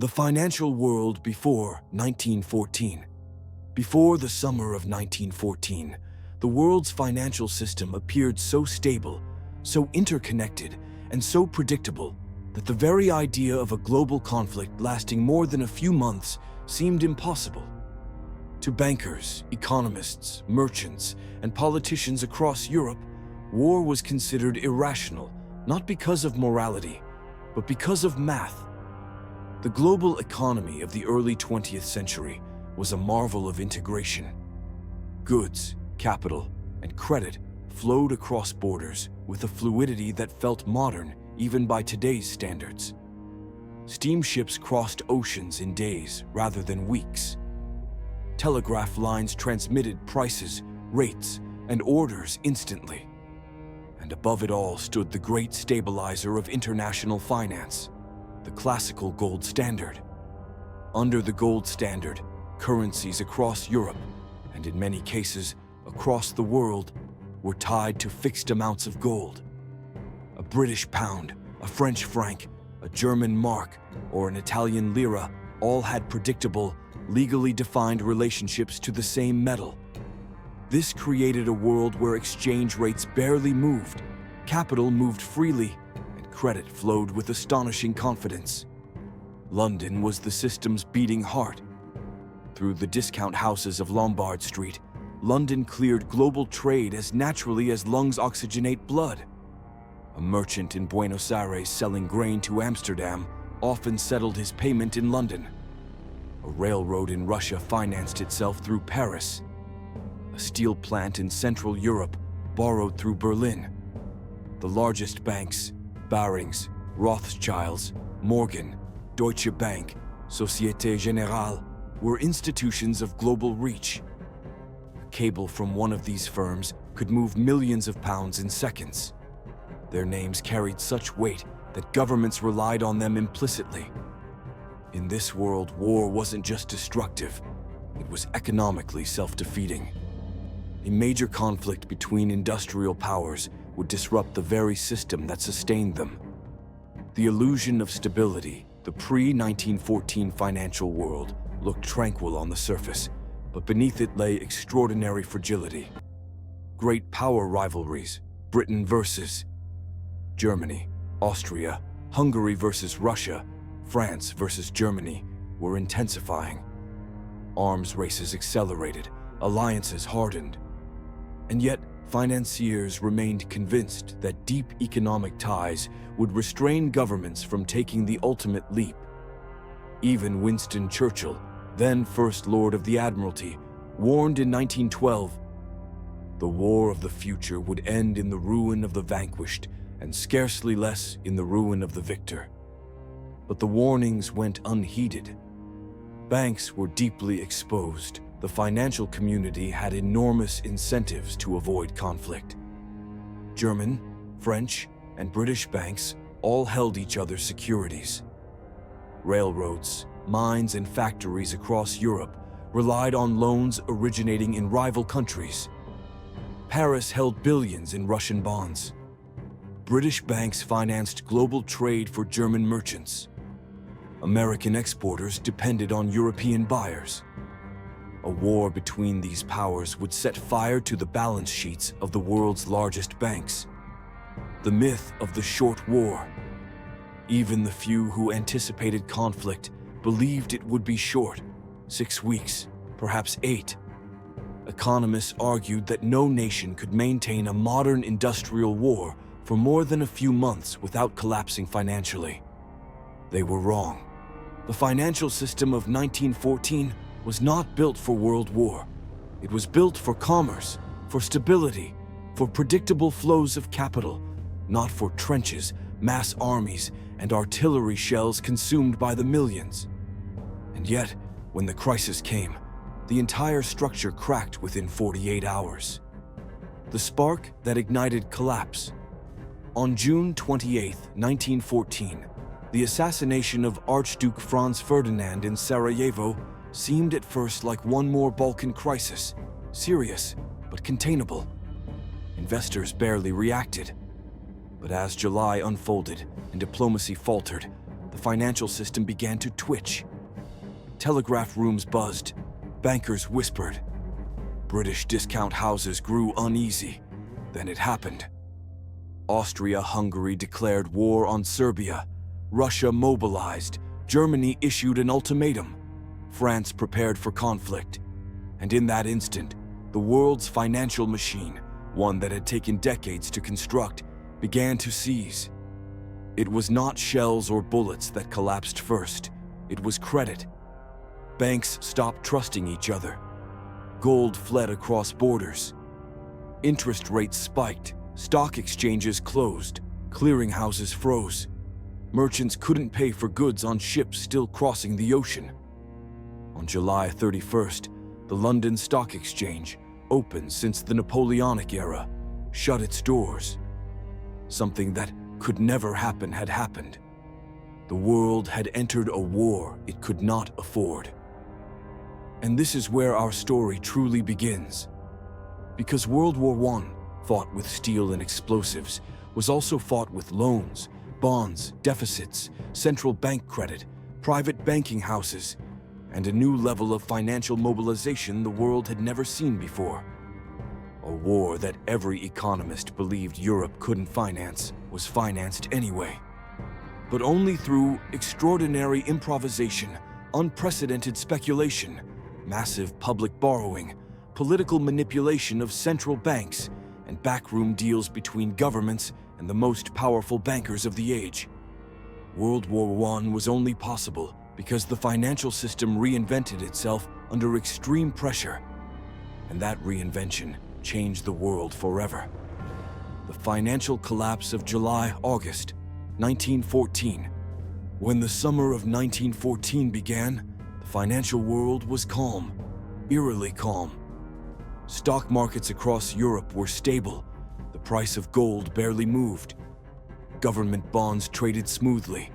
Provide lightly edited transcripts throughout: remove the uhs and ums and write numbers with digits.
The financial world before 1914. Before the summer of 1914, the world's financial system appeared so stable, so interconnected, and so predictable that the very idea of a global conflict lasting more than a few months seemed impossible. To bankers, economists, merchants, and politicians across Europe, war was considered irrational, not because of morality, but because of math. The global economy of the early 20th century was a marvel of integration. Goods, capital, and credit flowed across borders with a fluidity that felt modern even by today's standards. Steamships crossed oceans in days rather than weeks. Telegraph lines transmitted prices, rates, and orders instantly. And above it all stood the great stabilizer of international finance, the classical gold standard. Under the gold standard, currencies across Europe, and in many cases across the world, were tied to fixed amounts of gold. A British pound, a French franc, a German mark, or an Italian lira all had predictable, legally defined relationships to the same metal. This created a world where exchange rates barely moved, capital moved freely, and credit flowed with astonishing confidence. London was the system's beating heart. Through the discount houses of Lombard Street, London cleared global trade as naturally as lungs oxygenate blood. A merchant in Buenos Aires selling grain to Amsterdam often settled his payment in London. A railroad in Russia financed itself through Paris. A steel plant in Central Europe borrowed through Berlin. The largest banks, Barings, Rothschilds, Morgan, Deutsche Bank, Société Générale, were institutions of global reach. A cable from one of these firms could move millions of pounds in seconds. Their names carried such weight that governments relied on them implicitly. In this world, war wasn't just destructive, it was economically self-defeating. A major conflict between industrial powers would disrupt the very system that sustained them. The illusion of stability, the pre-1914 financial world, looked tranquil on the surface, but beneath it lay extraordinary fragility. Great power rivalries, Britain versus Germany, Austria, Hungary versus Russia, France versus Germany, were intensifying. Arms races accelerated, alliances hardened. And yet, financiers remained convinced that deep economic ties would restrain governments from taking the ultimate leap. Even Winston Churchill, then First Lord of the Admiralty, warned in 1912, "The war of the future would end in the ruin of the vanquished, and scarcely less in the ruin of the victor." But the warnings went unheeded. Banks were deeply exposed. The financial community had enormous incentives to avoid conflict. German, French, and British banks all held each other's securities. Railroads, mines, and factories across Europe relied on loans originating in rival countries. Paris held billions in Russian bonds. British banks financed global trade for German merchants. American exporters depended on European buyers. A war between these powers would set fire to the balance sheets of the world's largest banks. The myth of the short war. Even the few who anticipated conflict believed it would be short, 6 weeks, perhaps 8. Economists argued that no nation could maintain a modern industrial war for more than a few months without collapsing financially. They were wrong. The financial system of 1914 was not built for world war. It was built for commerce, for stability, for predictable flows of capital, not for trenches, mass armies, and artillery shells consumed by the millions. And yet, when the crisis came, the entire structure cracked within 48 hours. The spark that ignited collapse. On June 28, 1914, the assassination of Archduke Franz Ferdinand in Sarajevo seemed at first like one more Balkan crisis, serious but containable. Investors barely reacted. But as July unfolded and diplomacy faltered, the the financial system began to twitch. Telegraph rooms buzzed, bankers whispered. British discount houses grew uneasy. Then it happened. Austria-Hungary declared war on Serbia. Russia mobilized. Germany issued an ultimatum. France prepared for conflict. And in that instant, the world's financial machine, one that had taken decades to construct, began to seize. It was not shells or bullets that collapsed first. It was credit. Banks stopped trusting each other. Gold fled across borders. Interest rates spiked. Stock exchanges closed. Clearinghouses froze. Merchants couldn't pay for goods on ships still crossing the ocean. On July 31st, the London Stock Exchange, open since the Napoleonic era, shut its doors. Something that could never happen had happened. The world had entered a war it could not afford. And this is where our story truly begins. Because World War I, fought with steel and explosives, was also fought with loans, bonds, deficits, central bank credit, private banking houses, and a new level of financial mobilization the world had never seen before. A war that every economist believed Europe couldn't finance was financed anyway. But only through extraordinary improvisation, unprecedented speculation, massive public borrowing, political manipulation of central banks, and backroom deals between governments and the most powerful bankers of the age. World War I was only possible because the financial system reinvented itself under extreme pressure, and that reinvention changed the world forever. The financial collapse of July-August 1914. When the summer of 1914 began, the financial world was calm, eerily calm. Stock markets across Europe were stable. The price of gold barely moved. Government bonds traded smoothly.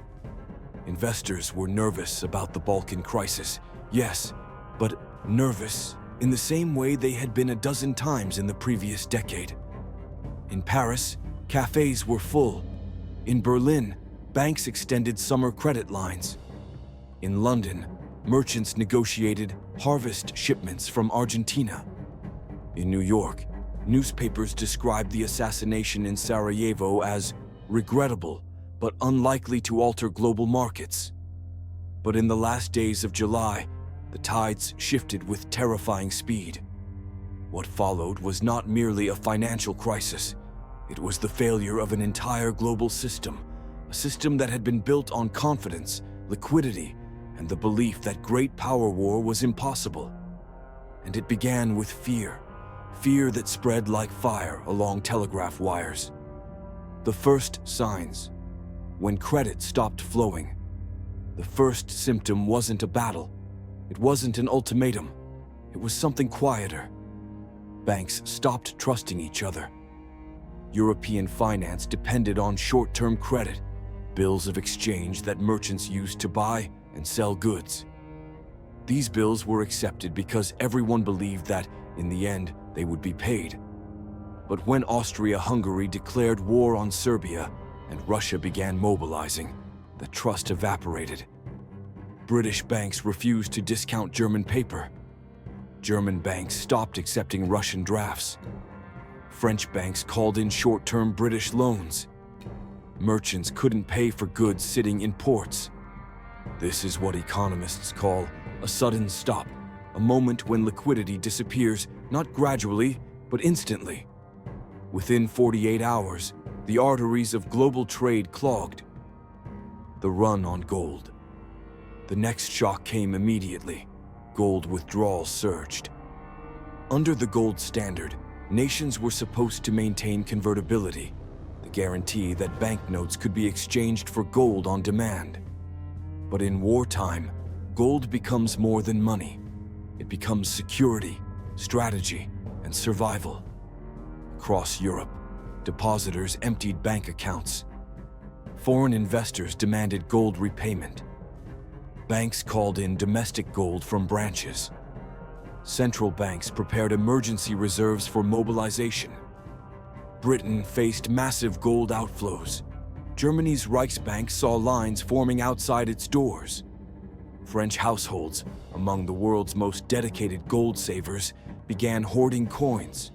Investors were nervous about the Balkan crisis, yes, but nervous in the same way they had been a dozen times in the previous decade. In Paris, cafes were full. In Berlin, banks extended summer credit lines. In London, merchants negotiated harvest shipments from Argentina. In New York, newspapers described the assassination in Sarajevo as regrettable but unlikely to alter global markets. But in the last days of July, the tides shifted with terrifying speed. What followed was not merely a financial crisis. It was the failure of an entire global system, a system that had been built on confidence, liquidity, and the belief that great power war was impossible. And it began with fear that spread like fire along telegraph wires. The first signs, when credit stopped flowing. The first symptom wasn't a battle. It wasn't an ultimatum. It was something quieter. Banks stopped trusting each other. European finance depended on short-term credit, bills of exchange that merchants used to buy and sell goods. These bills were accepted because everyone believed that, in the end, they would be paid. But when Austria-Hungary declared war on Serbia and Russia began mobilizing, the trust evaporated. British banks refused to discount German paper. German banks stopped accepting Russian drafts. French banks called in short-term British loans. Merchants couldn't pay for goods sitting in ports. This is what economists call a sudden stop, a moment when liquidity disappears, not gradually, but instantly. Within 48 hours, the arteries of global trade clogged. The run on gold. The next shock came immediately. Gold withdrawals surged. Under the gold standard, nations were supposed to maintain convertibility, the guarantee that banknotes could be exchanged for gold on demand. But in wartime, gold becomes more than money. It becomes security, strategy, and survival. Across Europe, depositors emptied bank accounts. Foreign investors demanded gold repayment. Banks called in domestic gold from branches. Central banks prepared emergency reserves for mobilization. Britain faced massive gold outflows. Germany's Reichsbank saw lines forming outside its doors. French households, among the world's most dedicated gold savers, began hoarding coins.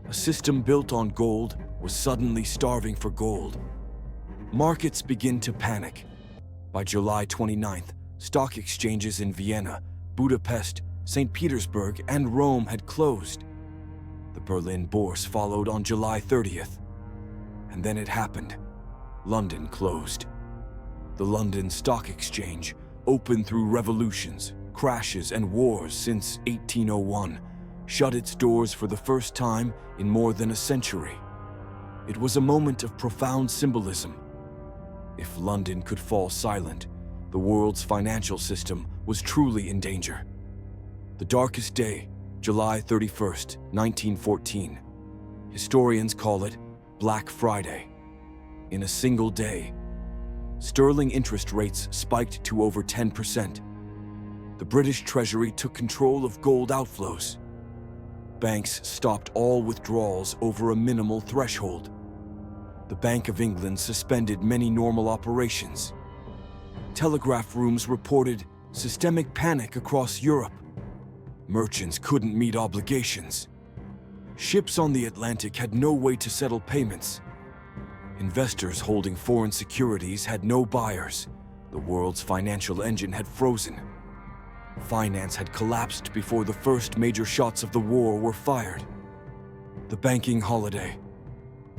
A system built on gold was suddenly starving for gold. Markets begin to panic. By July 29th, stock exchanges in Vienna, Budapest, St. Petersburg, and Rome had closed. The Berlin Bourse followed on July 30th. And then it happened. London closed. The London Stock Exchange, open through revolutions, crashes, and wars since 1801, shut its doors for the first time in more than a century. It was a moment of profound symbolism. If London could fall silent, the world's financial system was truly in danger. The darkest day, July 31st, 1914. Historians call it Black Friday. In a single day, sterling interest rates spiked to over 10%. The British Treasury took control of gold outflows. Banks stopped all withdrawals over a minimal threshold. The Bank of England suspended many normal operations. Telegraph rooms reported systemic panic across Europe. Merchants couldn't meet obligations. Ships on the Atlantic had no way to settle payments. Investors holding foreign securities had no buyers. The world's financial engine had frozen. Finance had collapsed before the first major shots of the war were fired. The banking holiday.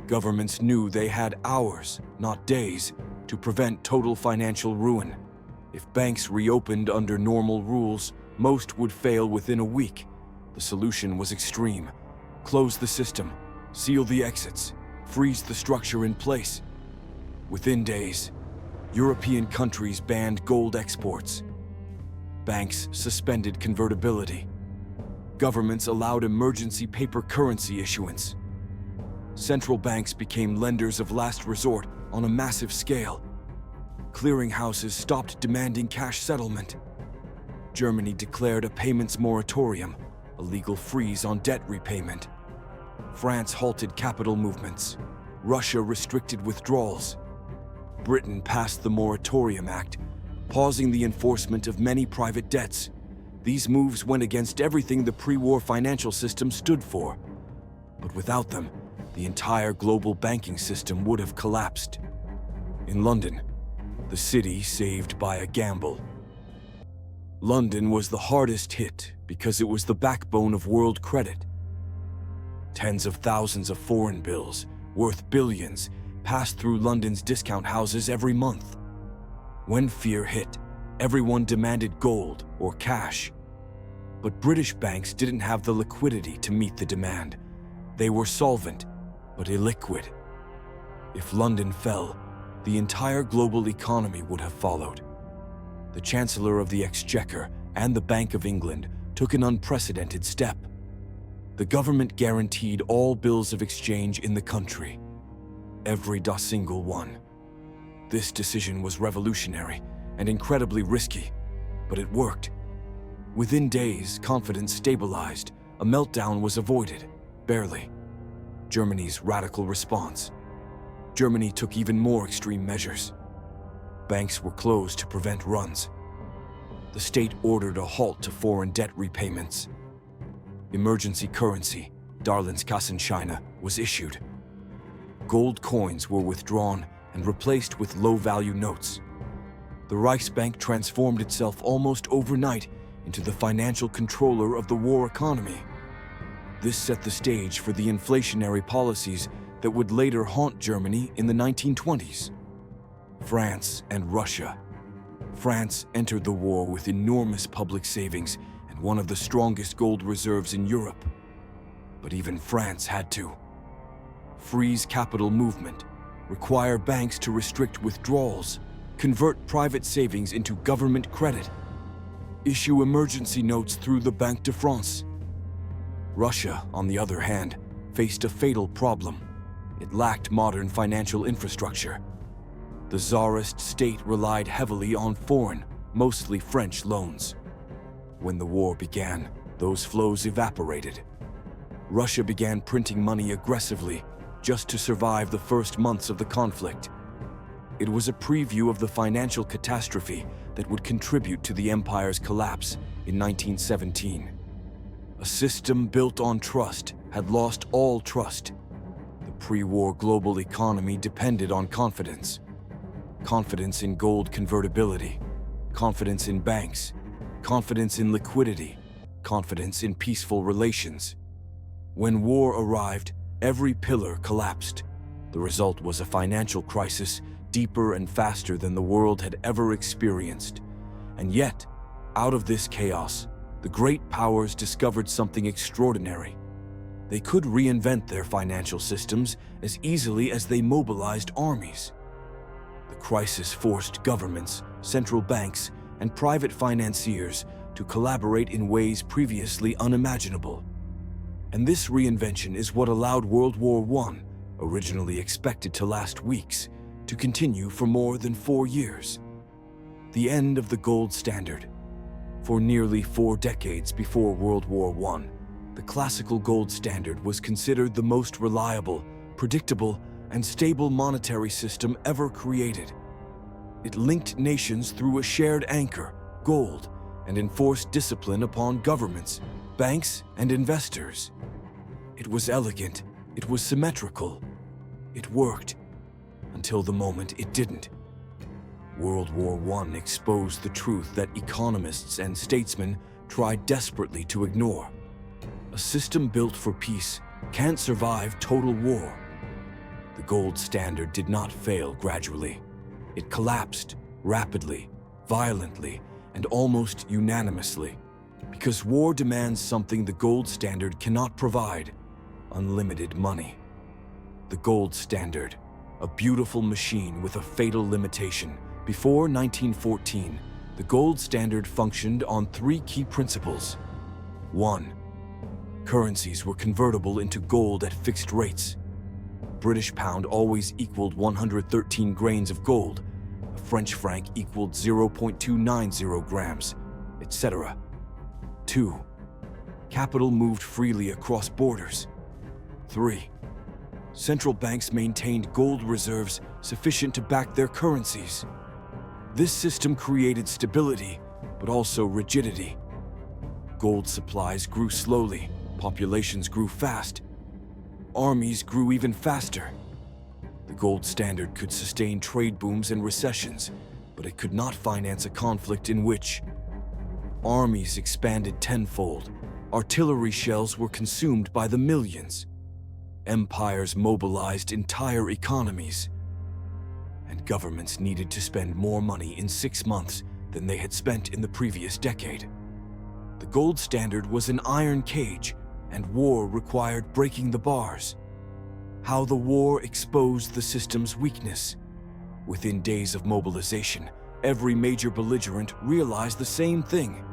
Governments knew they had hours, not days, to prevent total financial ruin. If banks reopened under normal rules, most would fail within a week. The solution was extreme. Close the system, seal the exits, freeze the structure in place. Within days, European countries banned gold exports. Banks suspended convertibility. Governments allowed emergency paper currency issuance. Central banks became lenders of last resort on a massive scale. Clearinghouses stopped demanding cash settlement. Germany declared a payments moratorium, a legal freeze on debt repayment. France halted capital movements. Russia restricted withdrawals. Britain passed the Moratorium Act, pausing the enforcement of many private debts. These moves went against everything the pre-war financial system stood for. But without them, the entire global banking system would have collapsed. In London, the city saved by a gamble. London was the hardest hit because it was the backbone of world credit. Tens of thousands of foreign bills, worth billions, passed through London's discount houses every month. When fear hit, everyone demanded gold or cash. But British banks didn't have the liquidity to meet the demand. They were solvent, but illiquid. If London fell, the entire global economy would have followed. The Chancellor of the Exchequer and the Bank of England took an unprecedented step. The government guaranteed all bills of exchange in the country, every single one. This decision was revolutionary and incredibly risky, but it worked. Within days, confidence stabilized. A meltdown was avoided, barely. Germany's radical response. Germany took even more extreme measures. Banks were closed to prevent runs. The state ordered a halt to foreign debt repayments. Emergency currency, Darlehenskassen, was issued. Gold coins were withdrawn and replaced with low-value notes. The Reichsbank transformed itself almost overnight into the financial controller of the war economy. This set the stage for the inflationary policies that would later haunt Germany in the 1920s. France and Russia. France entered the war with enormous public savings and one of the strongest gold reserves in Europe. But even France had to freeze capital movement, require banks to restrict withdrawals, convert private savings into government credit, issue emergency notes through the Banque de France. Russia, on the other hand, faced a fatal problem. It lacked modern financial infrastructure. The Tsarist state relied heavily on foreign, mostly French loans. When the war began, those flows evaporated. Russia began printing money aggressively just to survive the first months of the conflict. It was a preview of the financial catastrophe that would contribute to the empire's collapse in 1917. A system built on trust had lost all trust. The pre-war global economy depended on confidence. Confidence in gold convertibility, confidence in banks, confidence in liquidity, confidence in peaceful relations. When war arrived, every pillar collapsed. The result was a financial crisis deeper and faster than the world had ever experienced. And yet, out of this chaos, the great powers discovered something extraordinary. They could reinvent their financial systems as easily as they mobilized armies. The crisis forced governments, central banks, and private financiers to collaborate in ways previously unimaginable. And this reinvention is what allowed World War I, originally expected to last weeks, to continue for more than 4 years. The end of the gold standard. For nearly 4 decades before World War I, the classical gold standard was considered the most reliable, predictable, and stable monetary system ever created. It linked nations through a shared anchor, gold, and enforced discipline upon governments, banks, and investors. It was elegant, it was symmetrical, it worked, until the moment it didn't. World War I exposed the truth that economists and statesmen tried desperately to ignore. A system built for peace can't survive total war. The gold standard did not fail gradually. It collapsed rapidly, violently, and almost unanimously. Because war demands something the gold standard cannot provide: unlimited money. The gold standard, a beautiful machine with a fatal limitation. Before 1914, the gold standard functioned on 3 key principles. 1. Currencies were convertible into gold at fixed rates. A British pound always equaled 113 grains of gold. A French franc equaled 0.290 grams, etc. 2. Capital moved freely across borders. 3. Central banks maintained gold reserves sufficient to back their currencies. This system created stability, but also rigidity. Gold supplies grew slowly, populations grew fast, armies grew even faster. The gold standard could sustain trade booms and recessions, but it could not finance a conflict in which armies expanded tenfold, artillery shells were consumed by the millions, empires mobilized entire economies, and governments needed to spend more money in 6 months than they had spent in the previous decade. The gold standard was an iron cage, and war required breaking the bars. How the war exposed the system's weakness. Within days of mobilization, every major belligerent realized the same thing.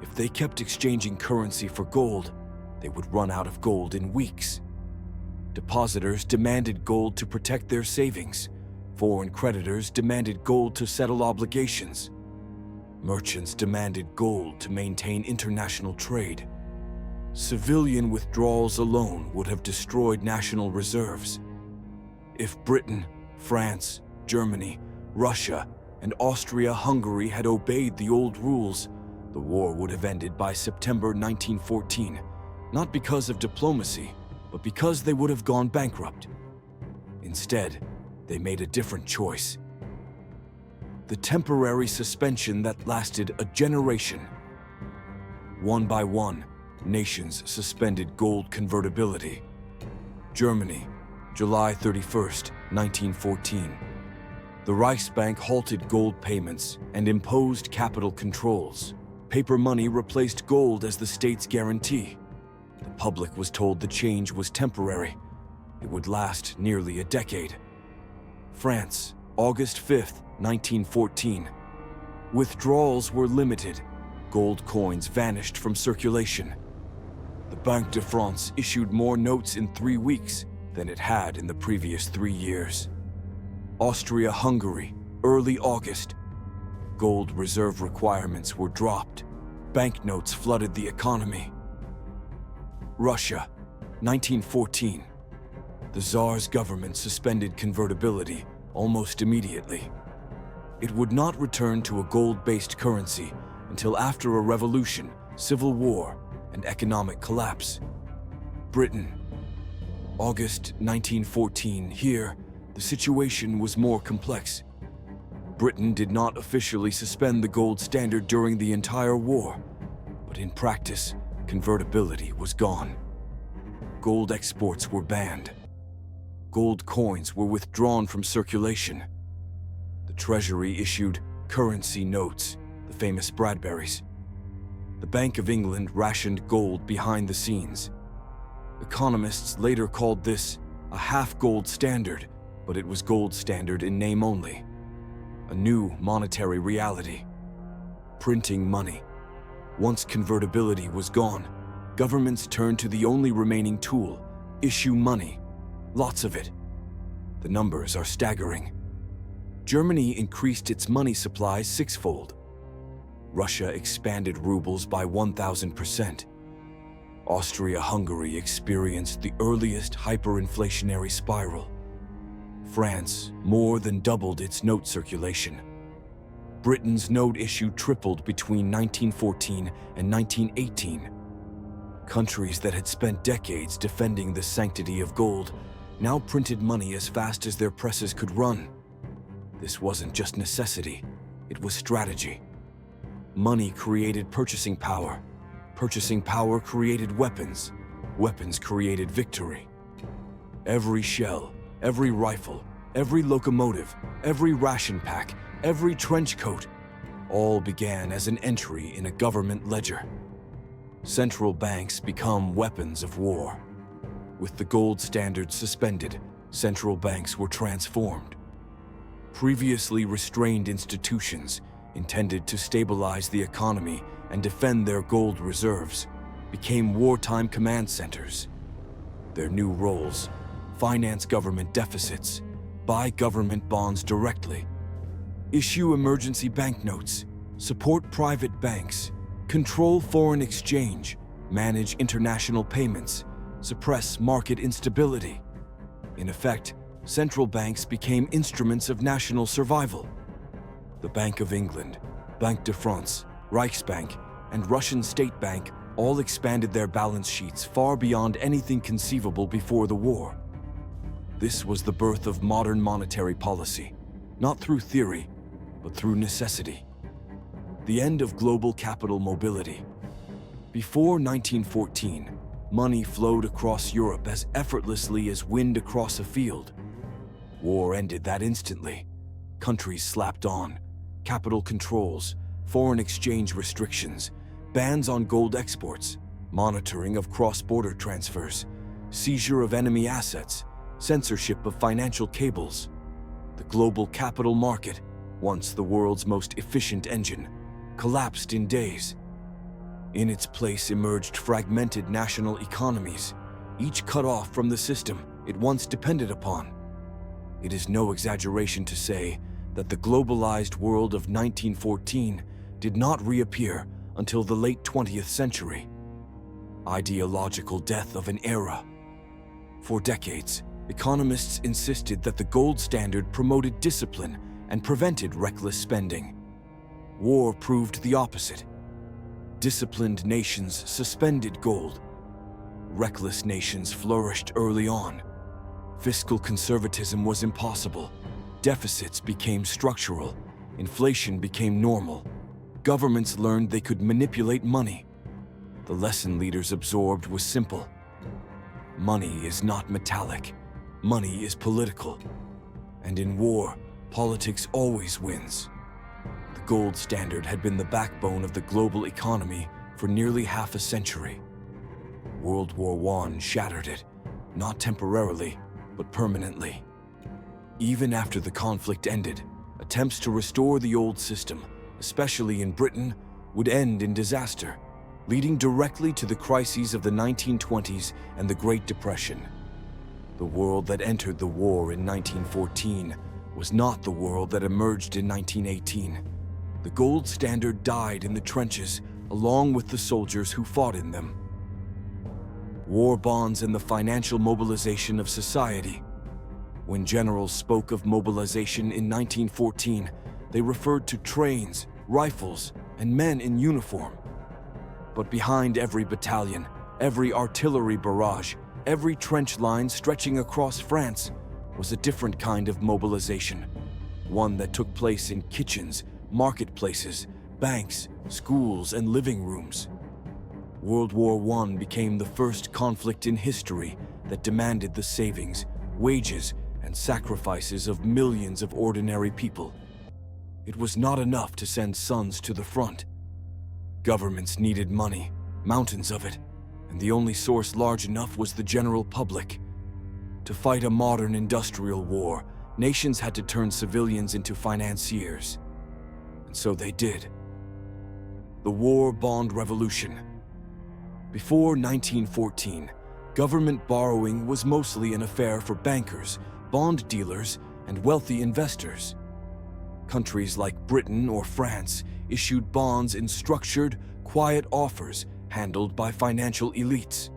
If they kept exchanging currency for gold, they would run out of gold in weeks. Depositors demanded gold to protect their savings. Foreign creditors demanded gold to settle obligations. Merchants demanded gold to maintain international trade. Civilian withdrawals alone would have destroyed national reserves. If Britain, France, Germany, Russia, and Austria-Hungary had obeyed the old rules, the war would have ended by September 1914, not because of diplomacy, but because they would have gone bankrupt. Instead, they made a different choice. The temporary suspension that lasted a generation. One by one, nations suspended gold convertibility. Germany, July 31st, 1914. The Reichsbank halted gold payments and imposed capital controls. Paper money replaced gold as the state's guarantee. The public was told the change was temporary. It would last nearly a decade. France, August 5th, 1914. Withdrawals were limited. Gold coins vanished from circulation. The Banque de France issued more notes in 3 weeks than it had in the previous 3 years. Austria-Hungary, early August. Gold reserve requirements were dropped. Banknotes flooded the economy. Russia, 1914. The Tsar's government suspended convertibility, almost immediately. It would not return to a gold-based currency until after a revolution, civil war, and economic collapse. Britain. August 1914. Here, the situation was more complex. Britain did not officially suspend the gold standard during the entire war, but in practice, convertibility was gone. Gold exports were banned. Gold coins were withdrawn from circulation. The Treasury issued currency notes, the famous Bradburys. The Bank of England rationed gold behind the scenes. Economists later called this a half-gold standard, but it was gold standard in name only. A new monetary reality. Printing money. Once convertibility was gone, governments turned to the only remaining tool: issue money. Lots of it. The numbers are staggering. Germany increased its money supply sixfold. Russia expanded rubles by 1,000%. Austria-Hungary experienced the earliest hyperinflationary spiral. France more than doubled its note circulation. Britain's note issue tripled between 1914 and 1918. Countries that had spent decades defending the sanctity of gold now printed money as fast as their presses could run. This wasn't just necessity, it was strategy. Money created purchasing power. Purchasing power created weapons. Weapons created victory. Every shell, every rifle, every locomotive, every ration pack, every trench coat, all began as an entry in a government ledger. Central banks become weapons of war. With the gold standard suspended, central banks were transformed. Previously restrained institutions, intended to stabilize the economy and defend their gold reserves, became wartime command centers. Their new roles: finance government deficits, buy government bonds directly, issue emergency banknotes, support private banks, control foreign exchange, manage international payments, suppress market instability. In effect, central banks became instruments of national survival. The Bank of England, Banque de France, Reichsbank, and Russian State Bank all expanded their balance sheets far beyond anything conceivable before the war. This was the birth of modern monetary policy, not through theory, but through necessity. The end of global capital mobility. Before 1914, money flowed across Europe as effortlessly as wind across a field. War ended that instantly. Countries slapped on capital controls, foreign exchange restrictions, bans on gold exports, monitoring of cross-border transfers, seizure of enemy assets, censorship of financial cables. The global capital market, once the world's most efficient engine, collapsed in days. In its place emerged fragmented national economies, each cut off from the system it once depended upon. It is no exaggeration to say that the globalized world of 1914 did not reappear until the late 20th century. Ideological death of an era. For decades, economists insisted that the gold standard promoted discipline and prevented reckless spending. War proved the opposite. Disciplined nations suspended gold. Reckless nations flourished early on. Fiscal conservatism was impossible. Deficits became structural. Inflation became normal. Governments learned they could manipulate money. The lesson leaders absorbed was simple. Money is not metallic. Money is political. And in war, politics always wins. The gold standard had been the backbone of the global economy for nearly half a century. World War I shattered it, not temporarily, but permanently. Even after the conflict ended, attempts to restore the old system, especially in Britain, would end in disaster, leading directly to the crises of the 1920s and the Great Depression. The world that entered the war in 1914 was not the world that emerged in 1918. The gold standard died in the trenches, along with the soldiers who fought in them. War bonds and the financial mobilization of society. When generals spoke of mobilization in 1914, they referred to trains, rifles, and men in uniform. But behind every battalion, every artillery barrage, every trench line stretching across France was a different kind of mobilization, one that took place in kitchens, marketplaces, banks, schools, and living rooms. World War I became the first conflict in history that demanded the savings, wages, and sacrifices of millions of ordinary people. It was not enough to send sons to the front. Governments needed money, mountains of it, and the only source large enough was the general public. To fight a modern industrial war, nations had to turn civilians into financiers. And so they did. The War Bond Revolution. Before 1914, government borrowing was mostly an affair for bankers, bond dealers, and wealthy investors. Countries like Britain or France issued bonds in structured, quiet offers handled by financial elites.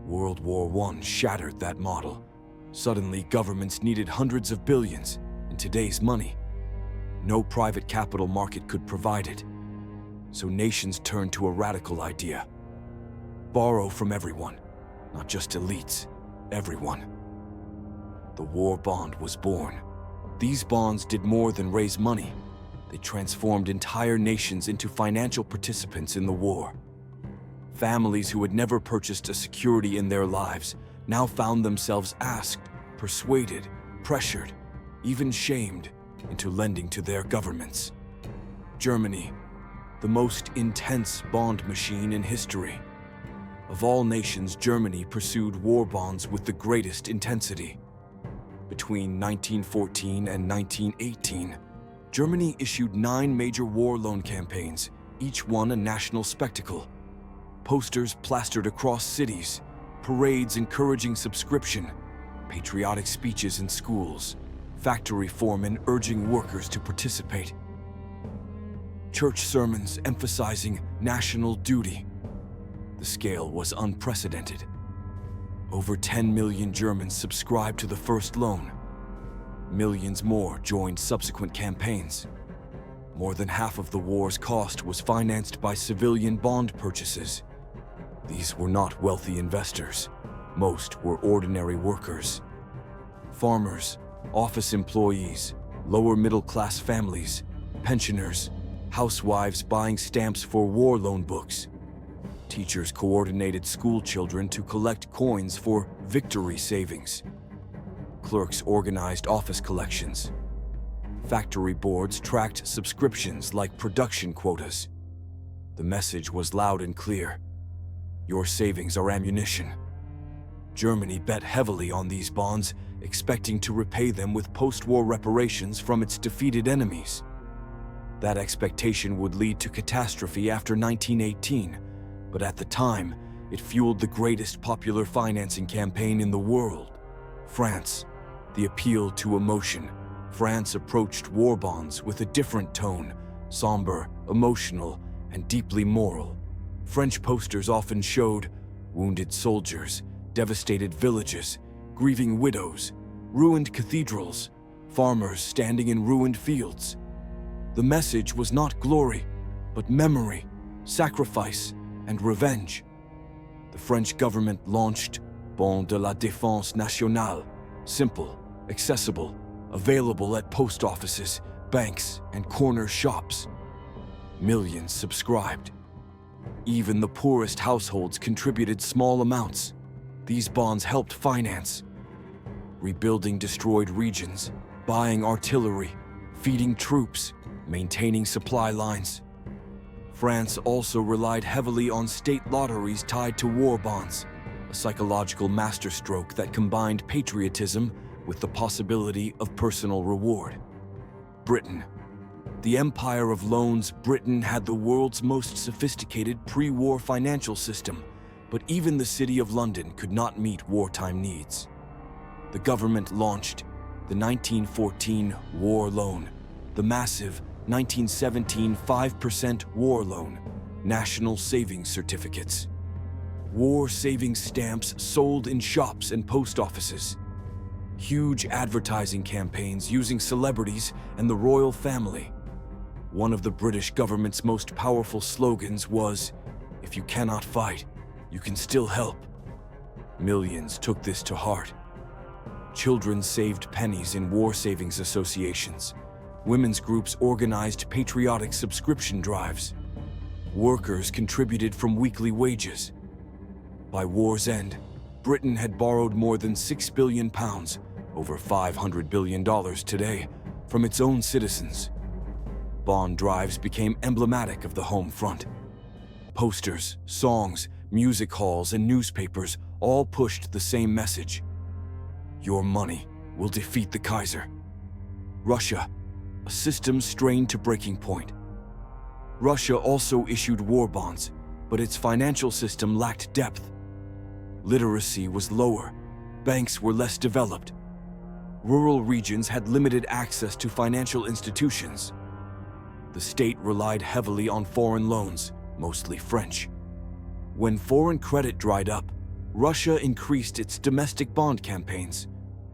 World War I shattered that model. Suddenly, governments needed hundreds of billions in today's money. No private capital market could provide it. So nations turned to a radical idea. Borrow from everyone, not just elites, everyone. The war bond was born. These bonds did more than raise money. They transformed entire nations into financial participants in the war. Families who had never purchased a security in their lives now found themselves asked, persuaded, pressured, even shamed into lending to their governments. Germany, the most intense bond machine in history. Of all nations, Germany pursued war bonds with the greatest intensity. Between 1914 and 1918, Germany issued 9 major war loan campaigns, each one a national spectacle. Posters plastered across cities, parades encouraging subscription, patriotic speeches in schools, factory foremen urging workers to participate, church sermons emphasizing national duty. The scale was unprecedented. Over 10 million Germans subscribed to the first loan. Millions more joined subsequent campaigns. More than half of the war's cost was financed by civilian bond purchases. These were not wealthy investors. Most were ordinary workers. Farmers, office employees, lower middle-class families, pensioners, housewives buying stamps for war loan books. Teachers coordinated school children to collect coins for victory savings. Clerks organized office collections. Factory boards tracked subscriptions like production quotas. The message was loud and clear. Your savings are ammunition. Germany bet heavily on these bonds, expecting to repay them with post-war reparations from its defeated enemies. That expectation would lead to catastrophe after 1918, but at the time, it fueled the greatest popular financing campaign in the world. France. The appeal to emotion. France approached war bonds with a different tone, somber, emotional, and deeply moral. French posters often showed wounded soldiers, devastated villages, grieving widows, ruined cathedrals, farmers standing in ruined fields. The message was not glory, but memory, sacrifice, and revenge. The French government launched Bon de la Défense Nationale, simple, accessible, available at post offices, banks, and corner shops. Millions subscribed. Even the poorest households contributed small amounts. These bonds helped finance rebuilding destroyed regions, buying artillery, feeding troops, maintaining supply lines. France also relied heavily on state lotteries tied to war bonds, a psychological masterstroke that combined patriotism with the possibility of personal reward. Britain. The empire of loans, Britain had the world's most sophisticated pre-war financial system, but even the City of London could not meet wartime needs. The government launched the 1914 War Loan, the massive 1917 5% war loan, national savings certificates, war savings stamps sold in shops and post offices. huge advertising campaigns using celebrities and the royal family. One of the British government's most powerful slogans was, "If you cannot fight, you can still help." Millions took this to heart. Children saved pennies in war savings associations. Women's groups organized patriotic subscription drives. Workers contributed from weekly wages. By war's end, Britain had borrowed more than £6 billion, over $500 billion today, from its own citizens. Bond drives became emblematic of the home front. Posters, songs, music halls, and newspapers all pushed the same message. Your money will defeat the Kaiser. Russia, a system strained to breaking point. Russia also issued war bonds, but its financial system lacked depth. Literacy was lower, banks were less developed. Rural regions had limited access to financial institutions. The state relied heavily on foreign loans, mostly French. When foreign credit dried up, Russia increased its domestic bond campaigns,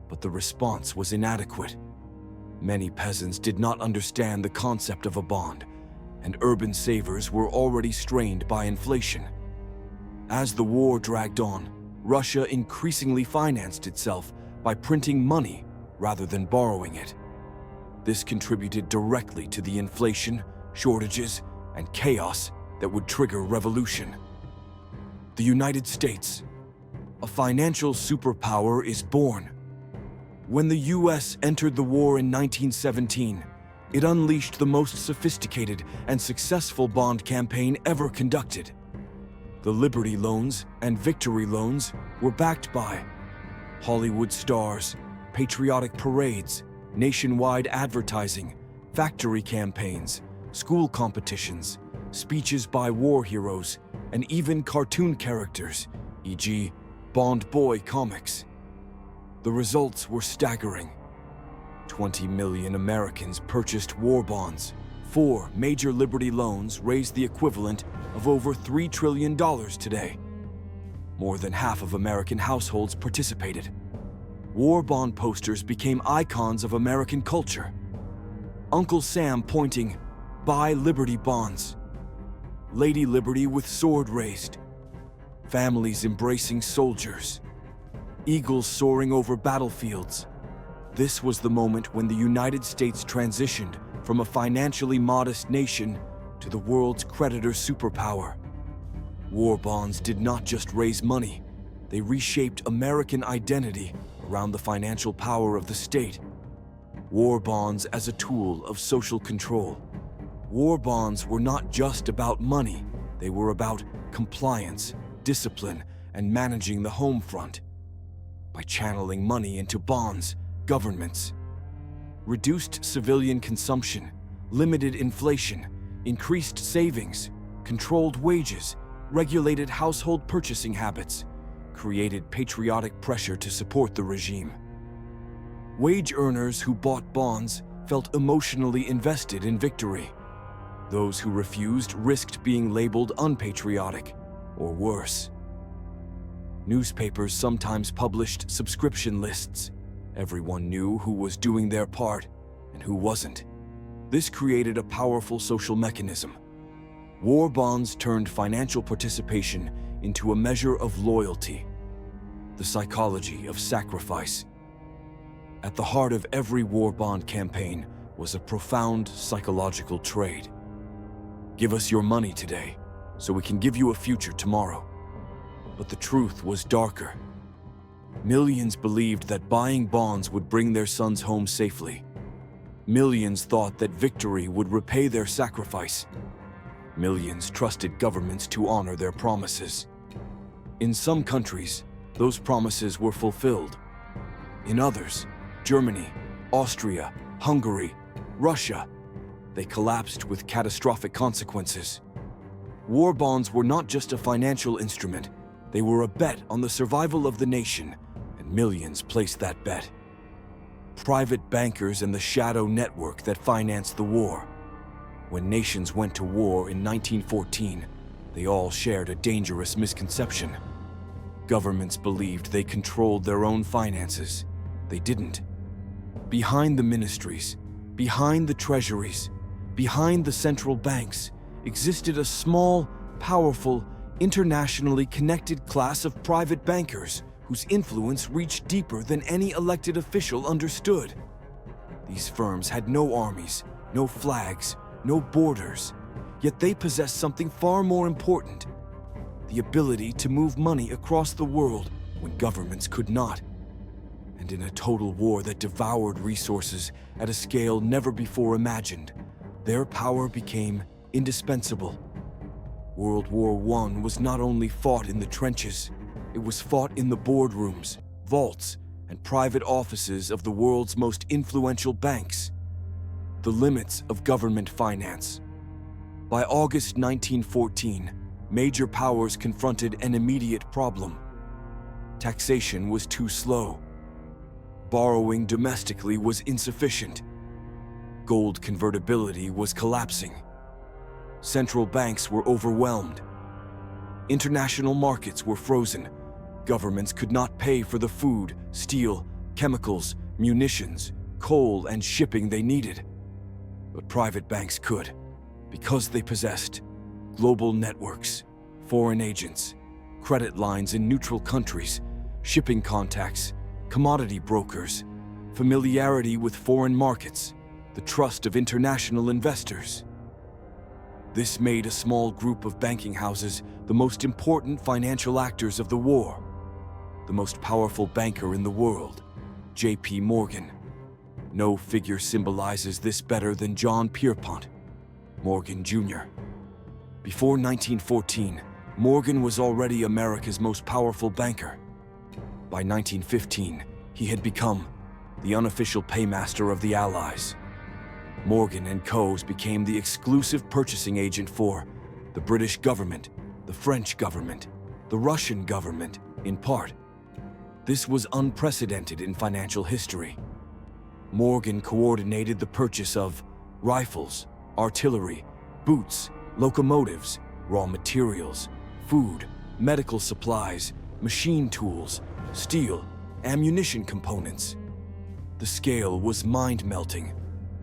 but the response was inadequate. Many peasants did not understand the concept of a bond, and urban savers were already strained by inflation. As the war dragged on, Russia increasingly financed itself by printing money rather than borrowing it. This contributed directly to the inflation, shortages, and chaos that would trigger revolution. The United States, a financial superpower, is born. When the U.S. entered the war in 1917, it unleashed the most sophisticated and successful bond campaign ever conducted. The Liberty Loans and Victory Loans were backed by Hollywood stars, patriotic parades, nationwide advertising, factory campaigns, school competitions, speeches by war heroes, and even cartoon characters, e.g., Bond Boy comics. The results were staggering. 20 million Americans purchased war bonds. 4 major Liberty loans raised the equivalent of over $3 trillion today. More than half of American households participated. War bond posters became icons of American culture. Uncle Sam pointing, "Buy Liberty bonds." Lady Liberty with sword raised. Families embracing soldiers. Eagles soaring over battlefields. This was the moment when the United States transitioned from a financially modest nation to the world's creditor superpower. War bonds did not just raise money, they reshaped American identity around the financial power of the state. War bonds as a tool of social control. War bonds were not just about money, they were about compliance, discipline, and managing the home front. By channeling money into bonds, governments reduced civilian consumption, limited inflation, increased savings, controlled wages, regulated household purchasing habits, created patriotic pressure to support the regime. Wage earners who bought bonds felt emotionally invested in victory. Those who refused risked being labeled unpatriotic, or worse. Newspapers sometimes published subscription lists. Everyone knew who was doing their part and who wasn't. This created a powerful social mechanism. War bonds turned financial participation into a measure of loyalty. The psychology of sacrifice. At the heart of every war bond campaign was a profound psychological trade. Give us your money today, so we can give you a future tomorrow. But the truth was darker. Millions believed that buying bonds would bring their sons home safely. Millions thought that victory would repay their sacrifice. Millions trusted governments to honor their promises. In some countries, those promises were fulfilled. In others, Germany, Austria, Hungary, Russia, they collapsed with catastrophic consequences. War bonds were not just a financial instrument, they were a bet on the survival of the nation, and millions placed that bet. Private bankers and the shadow network that financed the war. When nations went to war in 1914, they all shared a dangerous misconception. Governments believed they controlled their own finances. They didn't. Behind the ministries, behind the treasuries, behind the central banks, existed a small, powerful, internationally connected class of private bankers whose influence reached deeper than any elected official understood. These firms had no armies, no flags, no borders, yet they possessed something far more important: the ability to move money across the world when governments could not. And in a total war that devoured resources at a scale never before imagined, their power became indispensable. World War I was not only fought in the trenches, it was fought in the boardrooms, vaults, and private offices of the world's most influential banks. The limits of government finance. By August 1914, major powers confronted an immediate problem. Taxation was too slow. Borrowing domestically was insufficient. Gold convertibility was collapsing. Central banks were overwhelmed. International markets were frozen. Governments could not pay for the food, steel, chemicals, munitions, coal, and shipping they needed. But private banks could, because they possessed global networks, foreign agents, credit lines in neutral countries, shipping contacts, commodity brokers, familiarity with foreign markets, the trust of international investors. This made a small group of banking houses the most important financial actors of the war. The most powerful banker in the world, J.P. Morgan. No figure symbolizes this better than John Pierpont, Morgan Jr. Before 1914, Morgan was already America's most powerful banker. By 1915, he had become the unofficial paymaster of the Allies. Morgan & Co. became the exclusive purchasing agent for the British government, the French government, the Russian government, in part. This was unprecedented in financial history. Morgan coordinated the purchase of rifles, artillery, boots, locomotives, raw materials, food, medical supplies, machine tools, steel, ammunition components. The scale was mind-melting.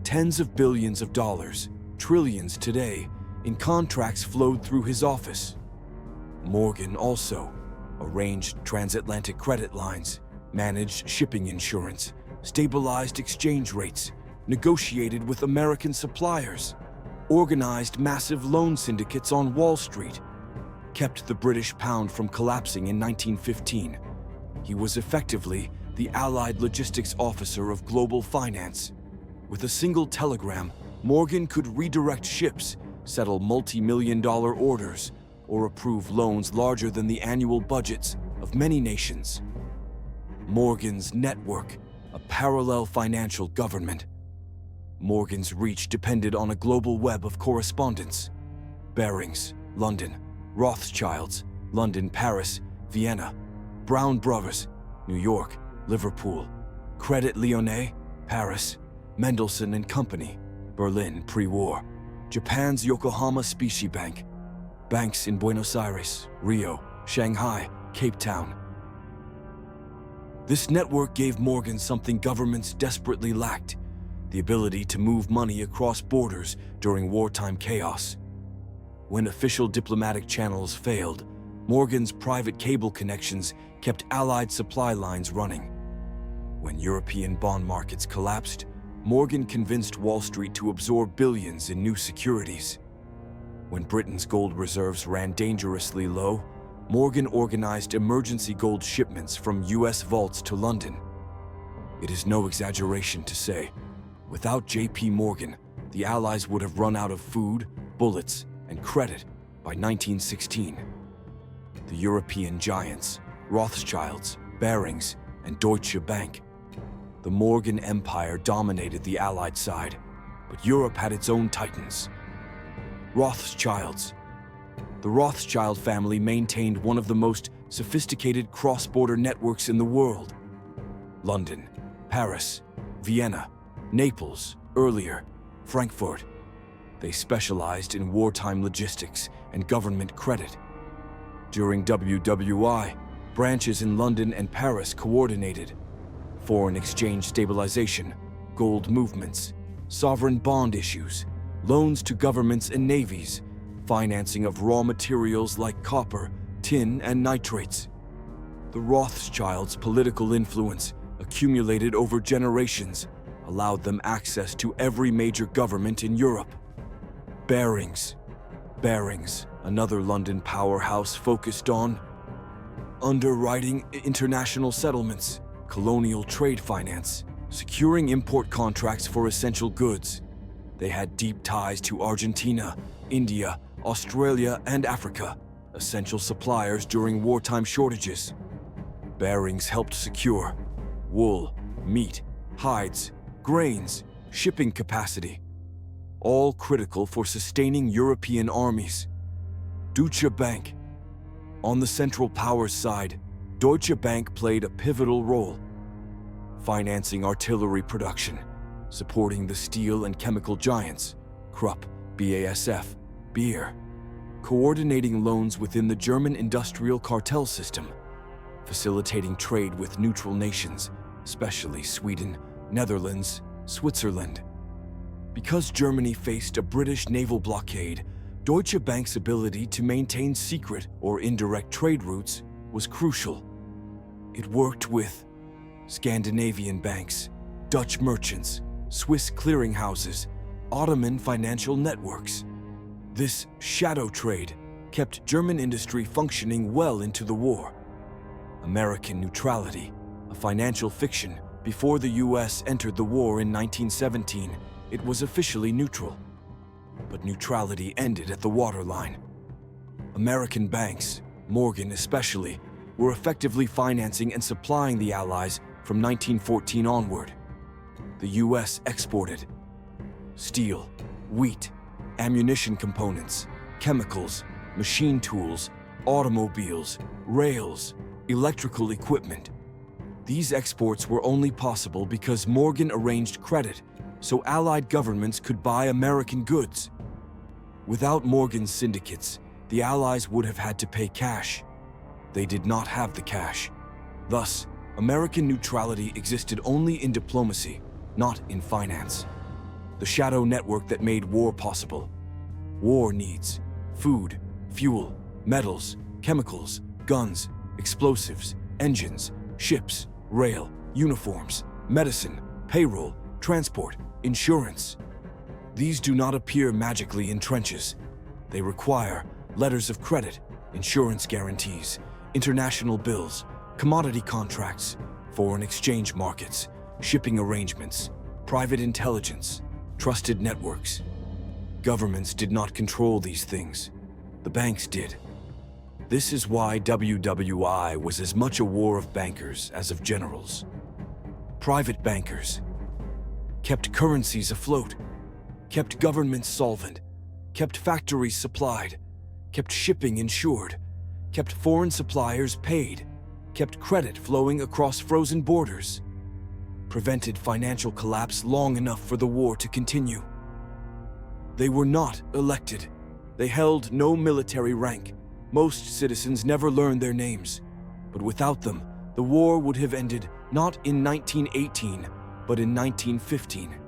Tens of billions of dollars, trillions today, in contracts flowed through his office. Morgan also arranged transatlantic credit lines, managed shipping insurance, stabilized exchange rates, negotiated with American suppliers, organized massive loan syndicates on Wall Street, kept the British pound from collapsing in 1915. He was effectively the Allied logistics officer of global finance. With a single telegram, Morgan could redirect ships, settle multi-million-dollar orders, or approve loans larger than the annual budgets of many nations. Morgan's network, a parallel financial government. Morgan's reach depended on a global web of correspondence. Barings, London; Rothschilds, London, Paris, Vienna; Brown Brothers, New York, Liverpool; Credit Lyonnais, Paris; Mendelssohn and Company, Berlin pre-war; Japan's Yokohama Specie Bank; banks in Buenos Aires, Rio, Shanghai, Cape Town. This network gave Morgan something governments desperately lacked: the ability to move money across borders during wartime chaos. When official diplomatic channels failed, Morgan's private cable connections kept Allied supply lines running. When European bond markets collapsed, Morgan convinced Wall Street to absorb billions in new securities. When Britain's gold reserves ran dangerously low, Morgan organized emergency gold shipments from US vaults to London. It is no exaggeration to say, without J.P. Morgan, the Allies would have run out of food, bullets, and credit by 1916. The European giants, Rothschilds, Barings, and Deutsche Bank. The Morgan Empire dominated the Allied side, but Europe had its own titans. Rothschilds. The Rothschild family maintained one of the most sophisticated cross-border networks in the world. London, Paris, Vienna, Naples, earlier, Frankfurt. They specialized in wartime logistics and government credit. During WWI, branches in London and Paris coordinated. foreign exchange stabilization, gold movements, sovereign bond issues, loans to governments and navies, financing of raw materials like copper, tin, and nitrates. The Rothschilds' political influence, accumulated over generations, allowed them access to every major government in Europe. Barings, another London powerhouse focused on underwriting international settlements, colonial trade finance, securing import contracts for essential goods. They had deep ties to Argentina, India, Australia, and Africa, essential suppliers during wartime shortages. Barings helped secure wool, meat, hides, grains, shipping capacity, all critical for sustaining European armies. Deutsche Bank. On the Central Powers side, Deutsche Bank played a pivotal role, financing artillery production, supporting the steel and chemical giants, Krupp, BASF, Beer, coordinating loans within the German industrial cartel system, facilitating trade with neutral nations, especially Sweden, Netherlands, Switzerland. Because Germany faced a British naval blockade, Deutsche Bank's ability to maintain secret or indirect trade routes was crucial. It worked with Scandinavian banks, Dutch merchants, Swiss clearinghouses, Ottoman financial networks. This shadow trade kept German industry functioning well into the war. American neutrality, a financial fiction. Before the US entered the war in 1917, it was officially neutral. But neutrality ended at the waterline. American banks, Morgan especially, were effectively financing and supplying the Allies from 1914 onward. The US exported steel, wheat, ammunition components, chemicals, machine tools, automobiles, rails, electrical equipment. These exports were only possible because Morgan arranged credit so Allied governments could buy American goods. Without Morgan's syndicates, the Allies would have had to pay cash. They did not have the cash. Thus, American neutrality existed only in diplomacy, not in finance. The shadow network that made war possible. War needs food, fuel, metals, chemicals, guns, explosives, engines, ships, rail, uniforms, medicine, payroll, transport, insurance. These do not appear magically in trenches. They require letters of credit, insurance guarantees, international bills, commodity contracts, foreign exchange markets, shipping arrangements, private intelligence, trusted networks. Governments did not control these things. The banks did. This is why WWI was as much a war of bankers as of generals. Private bankers kept currencies afloat, kept governments solvent, kept factories supplied, kept shipping insured, kept foreign suppliers paid, kept credit flowing across frozen borders, prevented financial collapse long enough for the war to continue. They were not elected. They held no military rank. Most citizens never learned their names, but without them, the war would have ended not in 1918, but in 1915.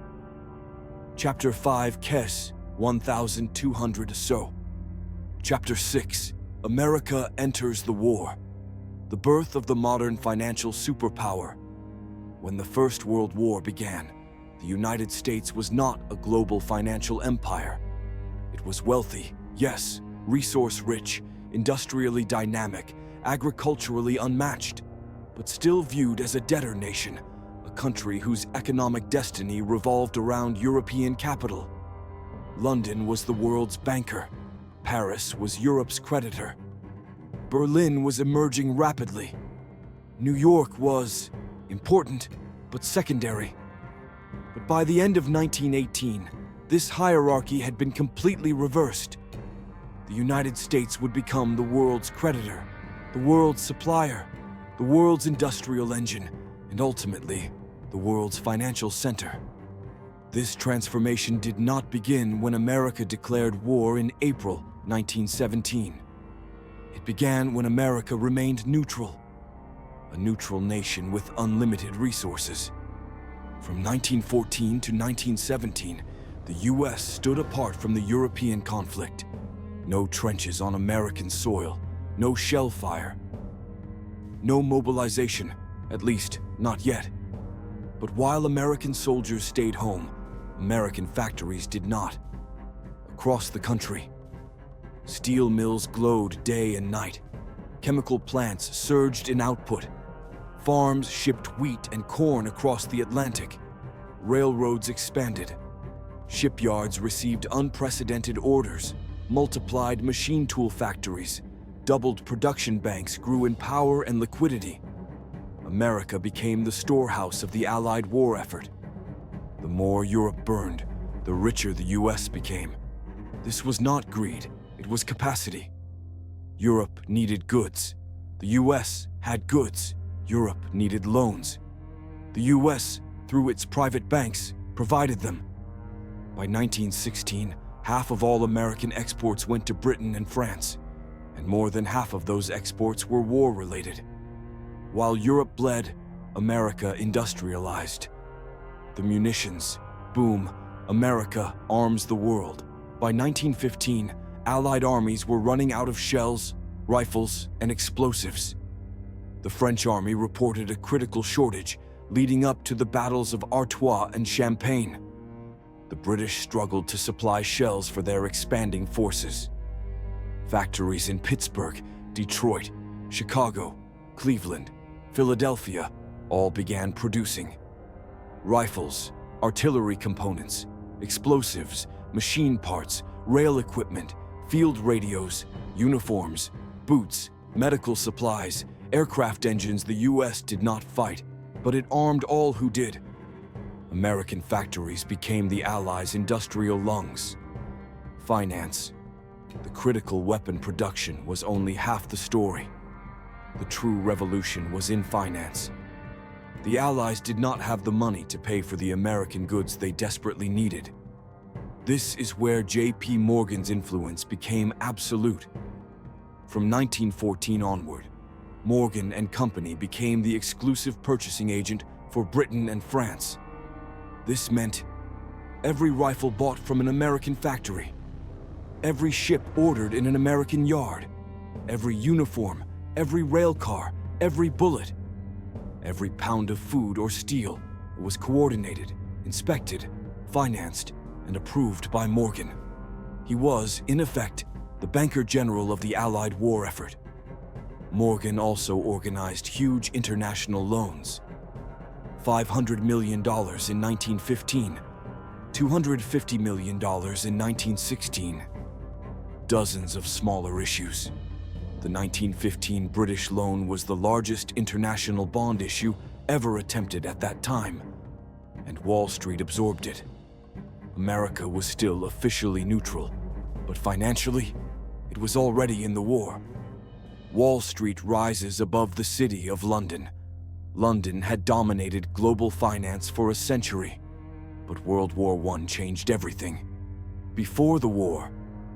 Chapter 5, Kes, 1200 so. Chapter 6, America enters the war. The birth of the modern financial superpower. When the First World War began, the United States was not a global financial empire. It was wealthy, yes, resource-rich, industrially dynamic, agriculturally unmatched, but still viewed as a debtor nation, a country whose economic destiny revolved around European capital. London was the world's banker. Paris was Europe's creditor. Berlin was emerging rapidly. New York was important, but secondary. But by the end of 1918, this hierarchy had been completely reversed. The United States would become the world's creditor, the world's supplier, the world's industrial engine, and ultimately, the world's financial center. This transformation did not begin when America declared war in April 1917. It began when America remained neutral. a neutral nation with unlimited resources. From 1914 to 1917, the US stood apart from the European conflict. No trenches on American soil, no shell fire, no mobilization, at least not yet. But while American soldiers stayed home, American factories did not. Across the country, steel mills glowed day and night. Chemical plants surged in output. Farms shipped wheat and corn across the Atlantic. Railroads expanded. Shipyards received unprecedented orders. Multiplied machine tool factories. Doubled production banks grew in power and liquidity. America became the storehouse of the Allied war effort. The more Europe burned, the richer the US became. This was not greed, it was capacity. Europe needed goods. The US had goods. Europe needed loans. The US, through its private banks, provided them. By 1916, half of all American exports went to Britain and France, and more than half of those exports were war-related. While Europe bled, America industrialized. The munitions boom, America arms the world. By 1915, Allied armies were running out of shells, rifles, and explosives. The French army reported a critical shortage leading up to the battles of Artois and Champagne. The British struggled to supply shells for their expanding forces. Factories in Pittsburgh, Detroit, Chicago, Cleveland, Philadelphia all began producing. Rifles, artillery components, explosives, machine parts, rail equipment, field radios, uniforms, boots, medical supplies, aircraft engines. The US did not fight, but it armed all who did. American factories became the Allies' industrial lungs. Finance. The critical weapon production was only half the story. The true revolution was in finance. The Allies did not have the money to pay for the American goods they desperately needed. This is where J.P. Morgan's influence became absolute. From 1914 onward, Morgan and Company became the exclusive purchasing agent for Britain and France. This meant every rifle bought from an American factory, every ship ordered in an American yard, every uniform, every rail car, every bullet, every pound of food or steel was coordinated, inspected, financed, and approved by Morgan. He was, in effect, the banker general of the Allied war effort. Morgan also organized huge international loans. $500 million in 1915, $250 million in 1916. Dozens of smaller issues. The 1915 British loan was the largest international bond issue ever attempted at that time, and Wall Street absorbed it. America was still officially neutral, but financially, it was already in the war. Wall Street rises above the city of London. London had dominated global finance for a century, but World War I changed everything. Before the war,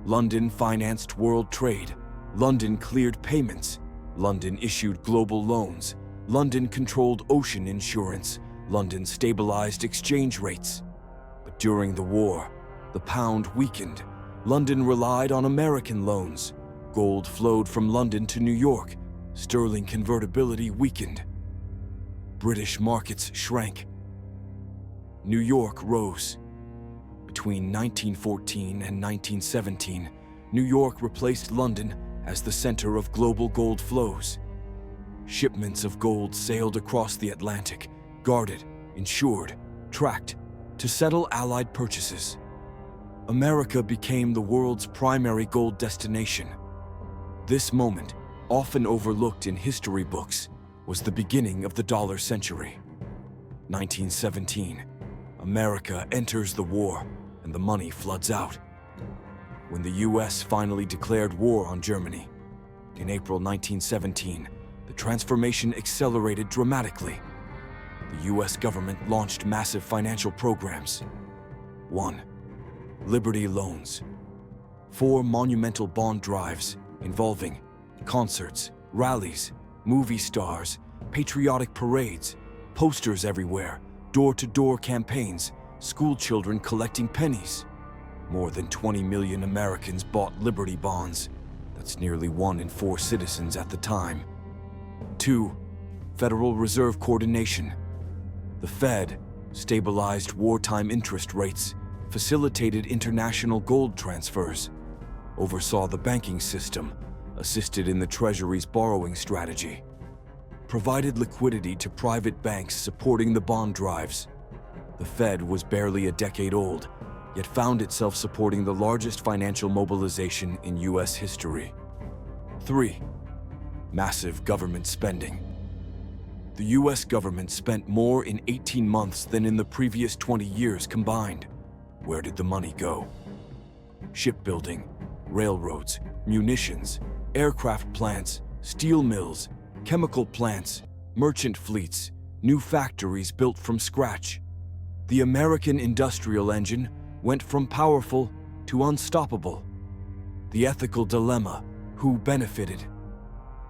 London financed world trade. London cleared payments. London issued global loans. London controlled ocean insurance. London stabilized exchange rates. But during the war, the pound weakened. London relied on American loans. Gold flowed from London to New York. Sterling convertibility weakened. British markets shrank. New York rose. Between 1914 and 1917, New York replaced London as the center of global gold flows. Shipments of gold sailed across the Atlantic, guarded, insured, tracked, to settle Allied purchases. America became the world's primary gold destination. This moment, often overlooked in history books, was the beginning of the dollar century. 1917, America enters the war, and the money floods out. When the US finally declared war on Germany, in April 1917, the transformation accelerated dramatically. The US government launched massive financial programs. 1. Liberty loans. 4 monumental bond drives involving concerts, rallies, movie stars, patriotic parades, posters everywhere, door-to-door campaigns, school children collecting pennies. More than 20 million Americans bought Liberty bonds. That's nearly 1 in 4 citizens at the time. 2. Federal Reserve coordination. The Fed stabilized wartime interest rates, facilitated international gold transfers, oversaw the banking system, assisted in the Treasury's borrowing strategy, provided liquidity to private banks supporting the bond drives. The Fed was barely a decade old, yet found itself supporting the largest financial mobilization in U.S. history. 3. Massive government spending. The U.S. government spent more in 18 months than in the previous 20 years combined. Where did the money go? Shipbuilding, railroads, munitions, aircraft plants, steel mills, chemical plants, merchant fleets, new factories built from scratch. The American industrial engine went from powerful to unstoppable. The ethical dilemma: who benefited?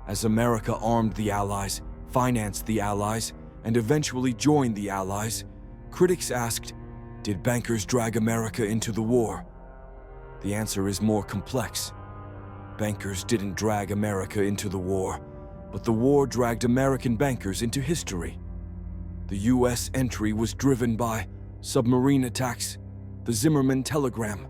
As America armed the Allies, financed the Allies, and eventually joined the Allies, critics asked, did bankers drag America into the war? The answer is more complex. Bankers didn't drag America into the war, but the war dragged American bankers into history. The U.S. entry was driven by submarine attacks, the Zimmerman telegram,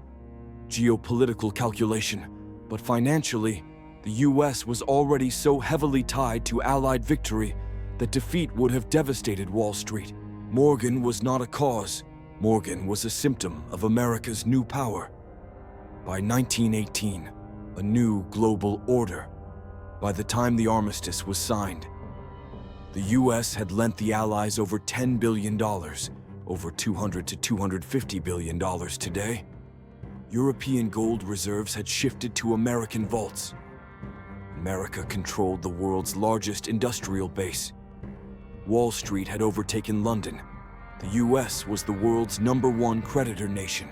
geopolitical calculation, but financially, the U.S. was already so heavily tied to Allied victory that defeat would have devastated Wall Street. Morgan was not a cause. Morgan was a symptom of America's new power. By 1918, a new global order. By the time the armistice was signed, the U.S. had lent the Allies over $10 billion, over $200 to $250 billion today. European gold reserves had shifted to American vaults. America controlled the world's largest industrial base. Wall Street had overtaken London. The U.S. was the world's #1 creditor nation.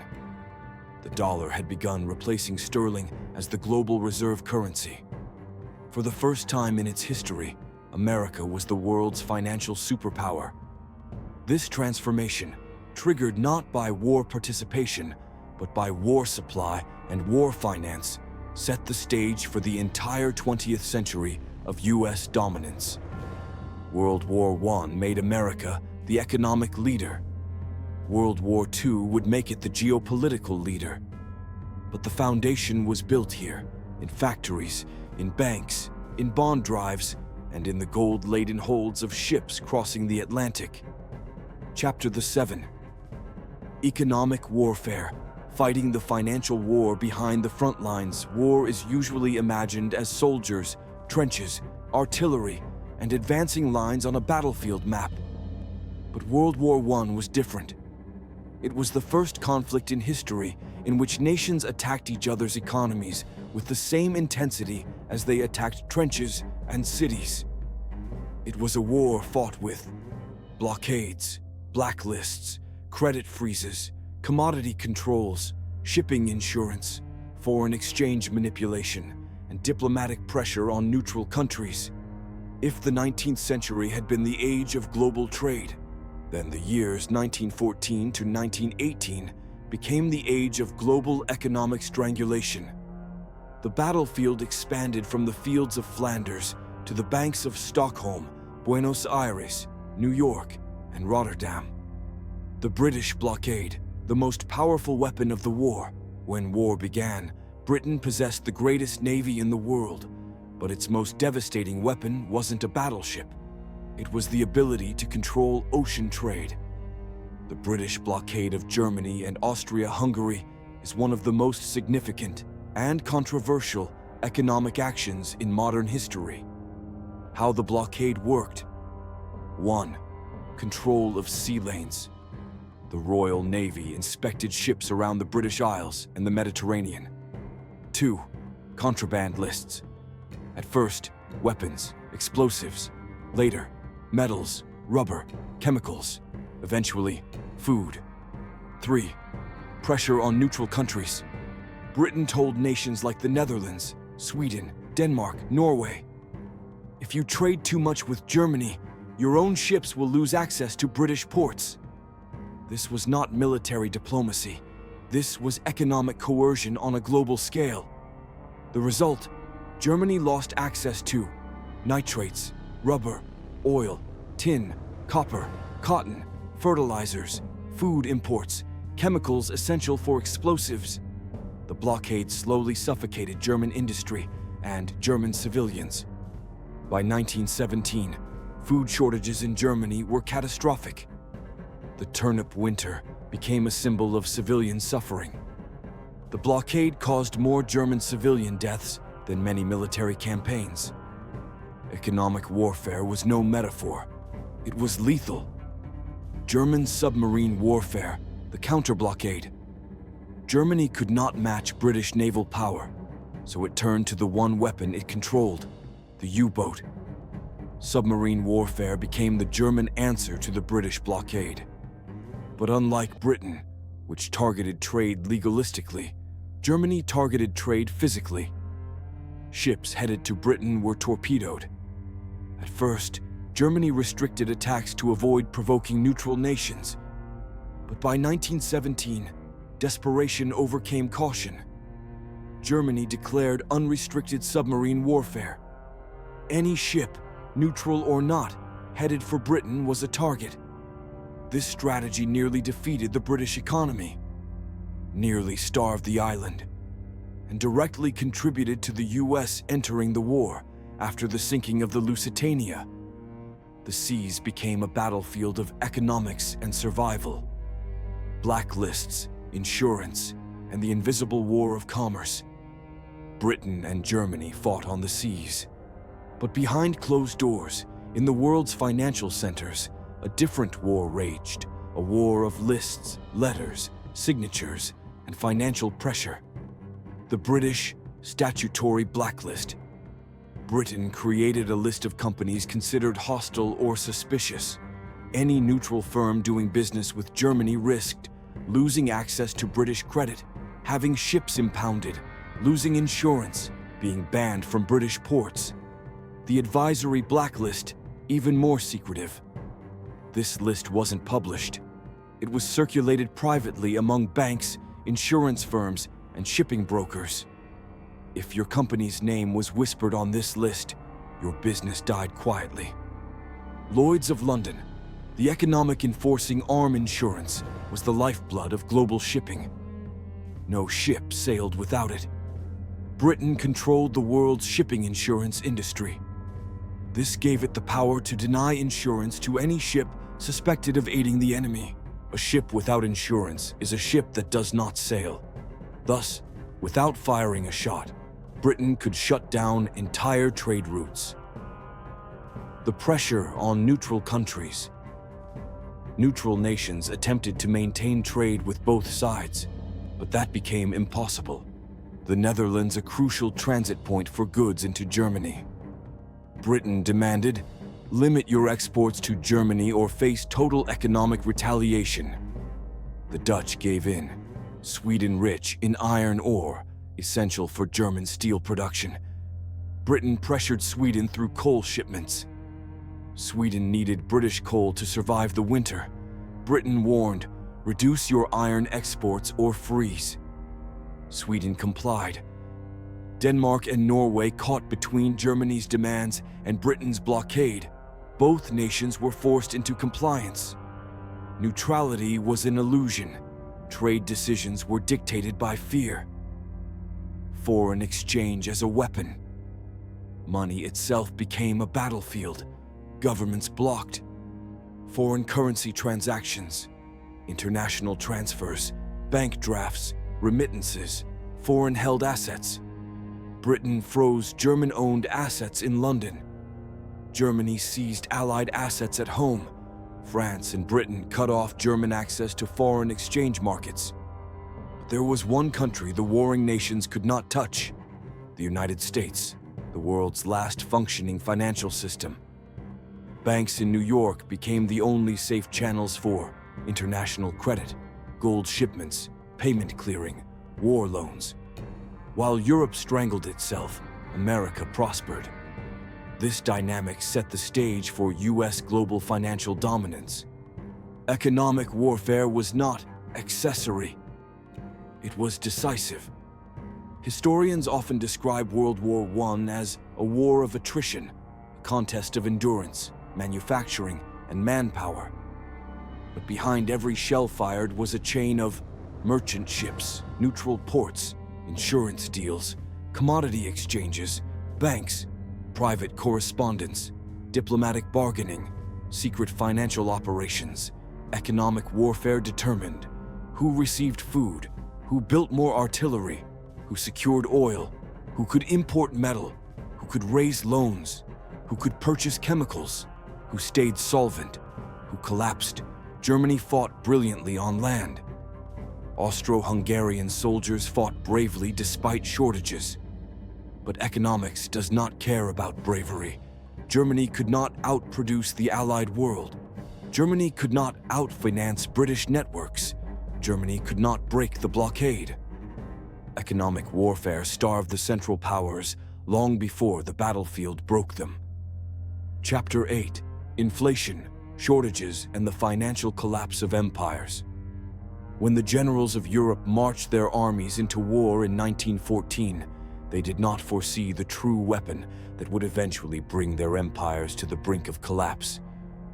The dollar had begun replacing sterling as the global reserve currency. For the first time in its history, America was the world's financial superpower. This transformation, triggered not by war participation, but by war supply and war finance, set the stage for the entire 20th century of U.S. dominance. World War I made America the economic leader. World War II would make it the geopolitical leader. But the foundation was built here, in factories, in banks, in bond drives, and in the gold-laden holds of ships crossing the Atlantic. Chapter 7. Economic warfare. Fighting the financial war behind the front lines. War is usually imagined as soldiers, trenches, artillery, and advancing lines on a battlefield map. But World War I was different. It was the first conflict in history in which nations attacked each other's economies with the same intensity as they attacked trenches and cities. It was a war fought with blockades, blacklists, credit freezes, commodity controls, shipping insurance, foreign exchange manipulation, and diplomatic pressure on neutral countries. If the 19th century had been the age of global trade, then the years 1914 to 1918 became the age of global economic strangulation. The battlefield expanded from the fields of Flanders to the banks of Stockholm, Buenos Aires, New York, and Rotterdam. The British blockade, the most powerful weapon of the war. When war began, Britain possessed the greatest navy in the world, but its most devastating weapon wasn't a battleship. It was the ability to control ocean trade. The British blockade of Germany and Austria-Hungary is one of the most significant and controversial economic actions in modern history. How the blockade worked. 1. Control of sea lanes. The Royal Navy inspected ships around the British Isles and the Mediterranean. 2. Contraband lists. At first, weapons, explosives. Later, metals, rubber, chemicals. Eventually, food. 3. Pressure on neutral countries. Britain told nations like the Netherlands, Sweden, Denmark, Norway, if you trade too much with Germany, Your own ships will lose access to British ports. This was not military diplomacy. This was economic coercion on a global scale. The result, Germany lost access to nitrates, rubber, oil, tin, copper, cotton, fertilizers, food imports, chemicals essential for explosives. The blockade slowly suffocated German industry and German civilians. By 1917, food shortages in Germany were catastrophic. The turnip winter became a symbol of civilian suffering. The blockade caused more German civilian deaths than many military campaigns. Economic warfare was no metaphor. It was lethal. German submarine warfare, the counter-blockade. Germany could not match British naval power, so it turned to the one weapon it controlled, the U-boat. Submarine warfare became the German answer to the British blockade. But unlike Britain, which targeted trade legalistically, Germany targeted trade physically. Ships headed to Britain were torpedoed. At first, Germany restricted attacks to avoid provoking neutral nations. But by 1917, desperation overcame caution. Germany declared unrestricted submarine warfare. Any ship, neutral or not, headed for Britain was a target. This strategy nearly defeated the British economy, nearly starved the island, and directly contributed to the US entering the war after the sinking of the Lusitania. The seas became a battlefield of economics and survival. Blacklists, insurance, and the invisible war of commerce. Britain and Germany fought on the seas. But behind closed doors, in the world's financial centers, a different war raged, a war of lists, letters, signatures, and financial pressure. The British Statutory Blacklist. Britain created a list of companies considered hostile or suspicious. Any neutral firm doing business with Germany risked losing access to British credit, having ships impounded, losing insurance, being banned from British ports. The advisory blacklist, even more secretive. This list wasn't published. It was circulated privately among banks, insurance firms, and shipping brokers. If your company's name was whispered on this list, your business died quietly. Lloyd's of London, the economic enforcing arm insurance, was the lifeblood of global shipping. No ship sailed without it. Britain controlled the world's shipping insurance industry. This gave it the power to deny insurance to any ship suspected of aiding the enemy. A ship without insurance is a ship that does not sail. Thus, without firing a shot, Britain could shut down entire trade routes. The pressure on neutral countries. Neutral nations attempted to maintain trade with both sides, but that became impossible. The Netherlands, a crucial transit point for goods into Germany. Britain demanded, limit your exports to Germany or face total economic retaliation. The Dutch gave in. Sweden, rich in iron ore, essential for German steel production. Britain pressured Sweden through coal shipments. Sweden needed British coal to survive the winter. Britain warned, reduce your iron exports or freeze. Sweden complied. Denmark and Norway caught between Germany's demands and Britain's blockade. Both nations were forced into compliance. Neutrality was an illusion. Trade decisions were dictated by fear. Foreign exchange as a weapon. Money itself became a battlefield. Governments blocked. Foreign currency transactions, international transfers, bank drafts, remittances, foreign-held assets. Britain froze German-owned assets in London. Germany seized Allied assets at home. France and Britain cut off German access to foreign exchange markets. But there was one country the warring nations could not touch: the United States, the world's last functioning financial system. Banks in New York became the only safe channels for international credit, gold shipments, payment clearing, war loans. While Europe strangled itself, America prospered. This dynamic set the stage for U.S. global financial dominance. Economic warfare was not accessory. It was decisive. Historians often describe World War I as a war of attrition, a contest of endurance, manufacturing, and manpower. But behind every shell fired was a chain of merchant ships, neutral ports, insurance deals, commodity exchanges, banks, private correspondence, diplomatic bargaining, secret financial operations. Economic warfare determined who received food, who built more artillery, who secured oil, who could import metal, who could raise loans, who could purchase chemicals, who stayed solvent, who collapsed. Germany fought brilliantly on land. Austro-Hungarian soldiers fought bravely despite shortages. But economics does not care about bravery. Germany could not outproduce the Allied world. Germany could not outfinance British networks. Germany could not break the blockade. Economic warfare starved the Central Powers long before the battlefield broke them. Chapter 8: Inflation, Shortages, and the Financial Collapse of Empires. When the generals of Europe marched their armies into war in 1914, they did not foresee the true weapon that would eventually bring their empires to the brink of collapse.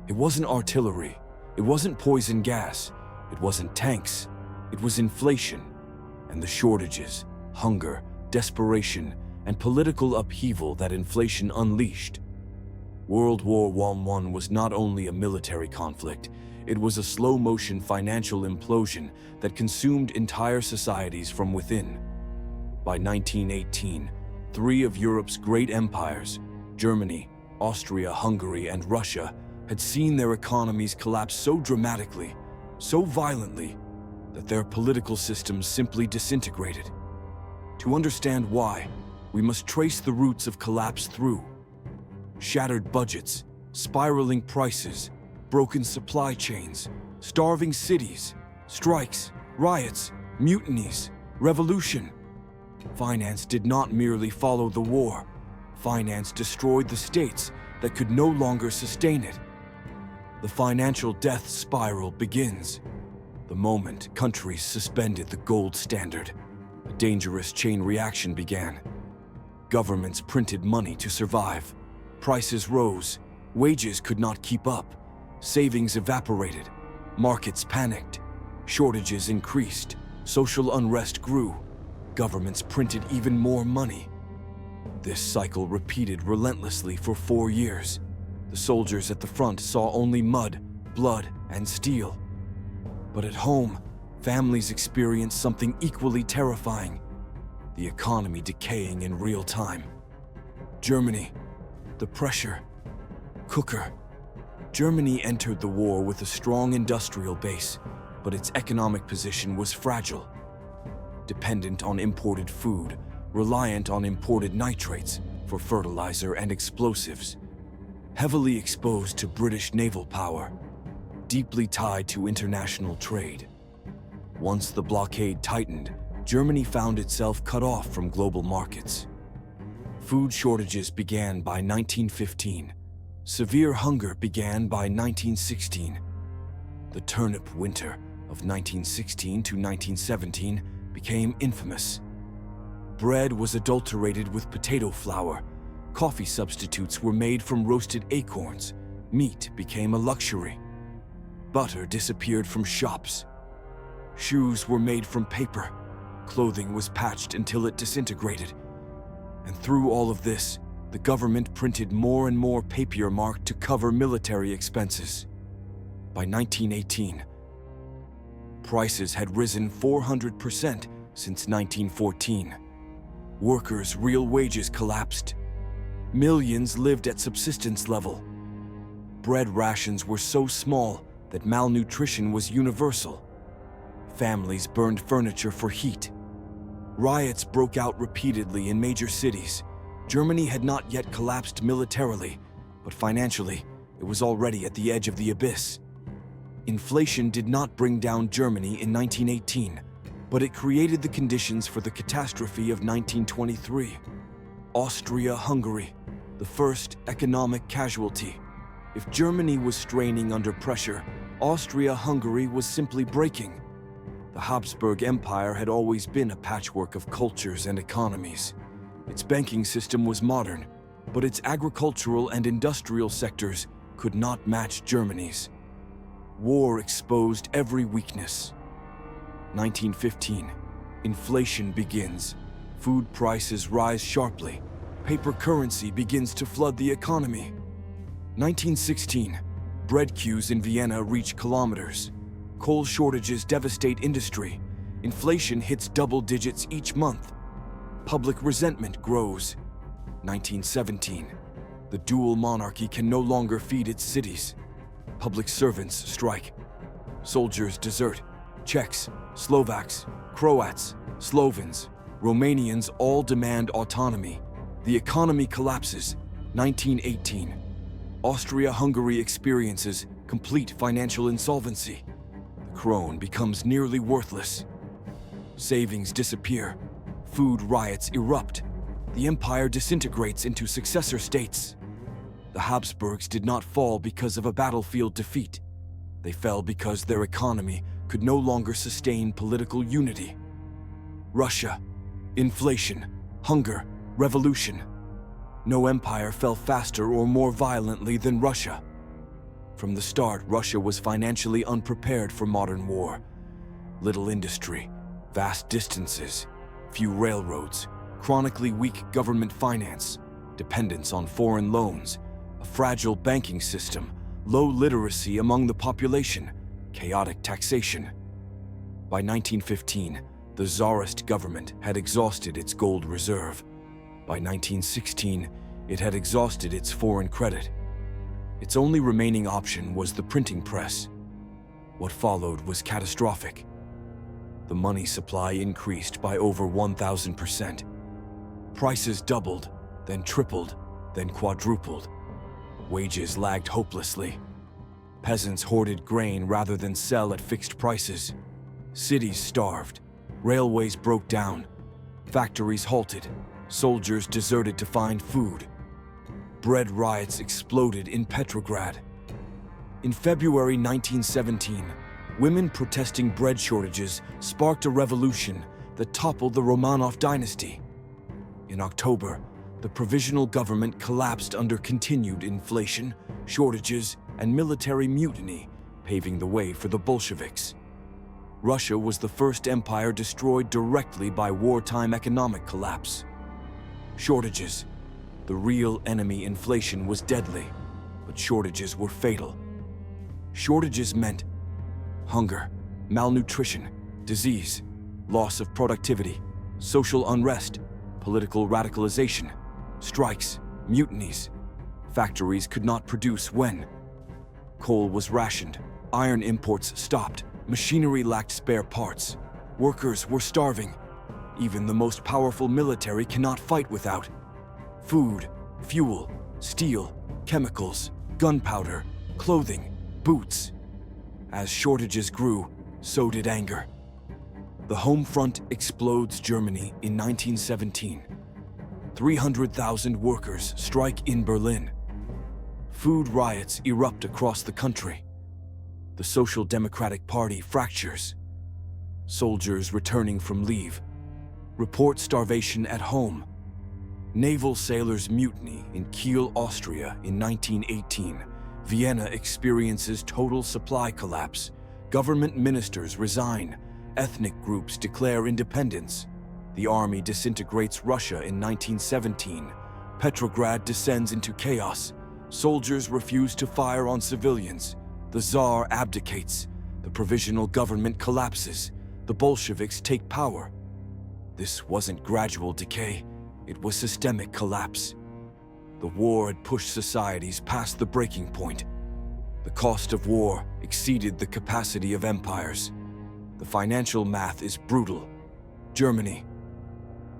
It wasn't artillery, it wasn't poison gas, it wasn't tanks, it was inflation, and the shortages, hunger, desperation, and political upheaval that inflation unleashed. World War I was not only a military conflict, it was a slow-motion financial implosion that consumed entire societies from within. By 1918, three of Europe's great empires, Germany, Austria-Hungary, and Russia, had seen their economies collapse so dramatically, so violently, that their political systems simply disintegrated. To understand why, we must trace the roots of collapse through shattered budgets, spiraling prices, broken supply chains, starving cities, strikes, riots, mutinies, revolution. Finance did not merely follow the war. Finance destroyed the states that could no longer sustain it. The financial death spiral begins the moment countries suspended the gold standard. A dangerous chain reaction began. Governments printed money to survive. Prices rose. Wages could not keep up. Savings evaporated. Markets panicked. Shortages increased. Social unrest grew. Governments printed even more money. This cycle repeated relentlessly for 4 years. The soldiers at the front saw only mud, blood, and steel. But at home, families experienced something equally terrifying: the economy decaying in real time. Germany, the pressure cooker. Germany entered the war with a strong industrial base, but its economic position was fragile. Dependent on imported food, reliant on imported nitrates for fertilizer and explosives, heavily exposed to British naval power, deeply tied to international trade. Once the blockade tightened, Germany found itself cut off from global markets. Food shortages began by 1915. Severe hunger began by 1916. The turnip winter of 1916 to 1917 became infamous. Bread was adulterated with potato flour. Coffee substitutes were made from roasted acorns. Meat became a luxury. Butter disappeared from shops. Shoes were made from paper. Clothing was patched until it disintegrated. And through all of this, the government printed more and more papier marked to cover military expenses. By 1918, prices had risen 400% since 1914. Workers' real wages collapsed. Millions lived at subsistence level. Bread rations were so small that malnutrition was universal. Families burned furniture for heat. Riots broke out repeatedly in major cities. Germany had not yet collapsed militarily, but financially, it was already at the edge of the abyss. Inflation did not bring down Germany in 1918, but it created the conditions for the catastrophe of 1923. Austria-Hungary, the first economic casualty. If Germany was straining under pressure, Austria-Hungary was simply breaking. The Habsburg Empire had always been a patchwork of cultures and economies. Its banking system was modern, but its agricultural and industrial sectors could not match Germany's. War exposed every weakness. 1915. Inflation begins. Food prices rise sharply. Paper currency begins to flood the economy. 1916. Bread queues in Vienna reach kilometers. Coal shortages devastate industry. Inflation hits double digits each month. Public resentment grows. 1917. The dual monarchy can no longer feed its cities. Public servants strike. Soldiers desert. Czechs, Slovaks, Croats, Slovens, Romanians all demand autonomy. The economy collapses. 1918. Austria-Hungary experiences complete financial insolvency. The krone becomes nearly worthless. Savings disappear. Food riots erupt. The empire disintegrates into successor states. The Habsburgs did not fall because of a battlefield defeat. They fell because their economy could no longer sustain political unity. Russia. Inflation, hunger, revolution. No empire fell faster or more violently than Russia. From the start, Russia was financially unprepared for modern war. Little industry, vast distances, few railroads, chronically weak government finance, dependence on foreign loans, a fragile banking system, low literacy among the population, chaotic taxation. By 1915, the Tsarist government had exhausted its gold reserve. By 1916, it had exhausted its foreign credit. Its only remaining option was the printing press. What followed was catastrophic. The money supply increased by over 1,000%. Prices doubled, then tripled, then quadrupled. Wages lagged hopelessly. Peasants hoarded grain rather than sell at fixed prices. Cities starved. Railways broke down. Factories halted. Soldiers deserted to find food. Bread riots exploded in Petrograd. In February 1917, women protesting bread shortages sparked a revolution that toppled the Romanov dynasty. In October, the provisional government collapsed under continued inflation, shortages, and military mutiny, paving the way for the Bolsheviks. Russia was the first empire destroyed directly by wartime economic collapse. Shortages. The real enemy, inflation, was deadly, but shortages were fatal. Shortages meant hunger, malnutrition, disease, loss of productivity, social unrest, political radicalization, strikes, mutinies. Factories could not produce when coal was rationed, iron imports stopped, machinery lacked spare parts, workers were starving. Even the most powerful military cannot fight without food, fuel, steel, chemicals, gunpowder, clothing, boots. As shortages grew, so did anger. The home front explodes Germany in 1917. 300,000 workers strike in Berlin. Food riots erupt across the country. The Social Democratic Party fractures. Soldiers returning from leave report starvation at home. Naval sailors mutiny in Kiel, Austria in 1918. Vienna experiences total supply collapse. Government ministers resign. Ethnic groups declare independence. The army disintegrates Russia in 1917. Petrograd descends into chaos. Soldiers refuse to fire on civilians. The Tsar abdicates. The provisional government collapses. The Bolsheviks take power. This wasn't gradual decay, it was systemic collapse. The war had pushed societies past the breaking point. The cost of war exceeded the capacity of empires. The financial math is brutal. Germany.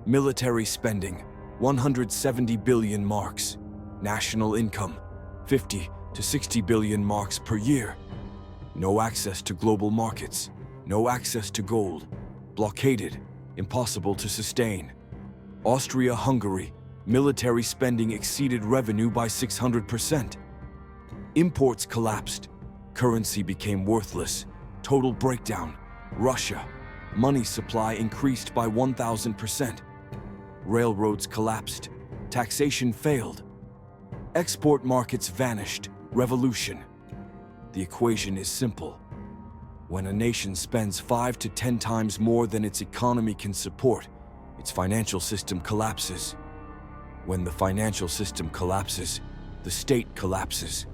Military spending, 170 billion marks. National income, 50 to 60 billion marks per year. No access to global markets, no access to gold. Blockaded, impossible to sustain. Austria-Hungary, Military spending exceeded revenue by 600%. Imports collapsed. Currency became worthless. Total breakdown. Russia. Money supply increased by 1,000%. Railroads collapsed. Taxation failed. Export markets vanished. Revolution. The equation is simple. When a nation spends 5 to 10 times more than its economy can support, its financial system collapses. When the financial system collapses, the state collapses.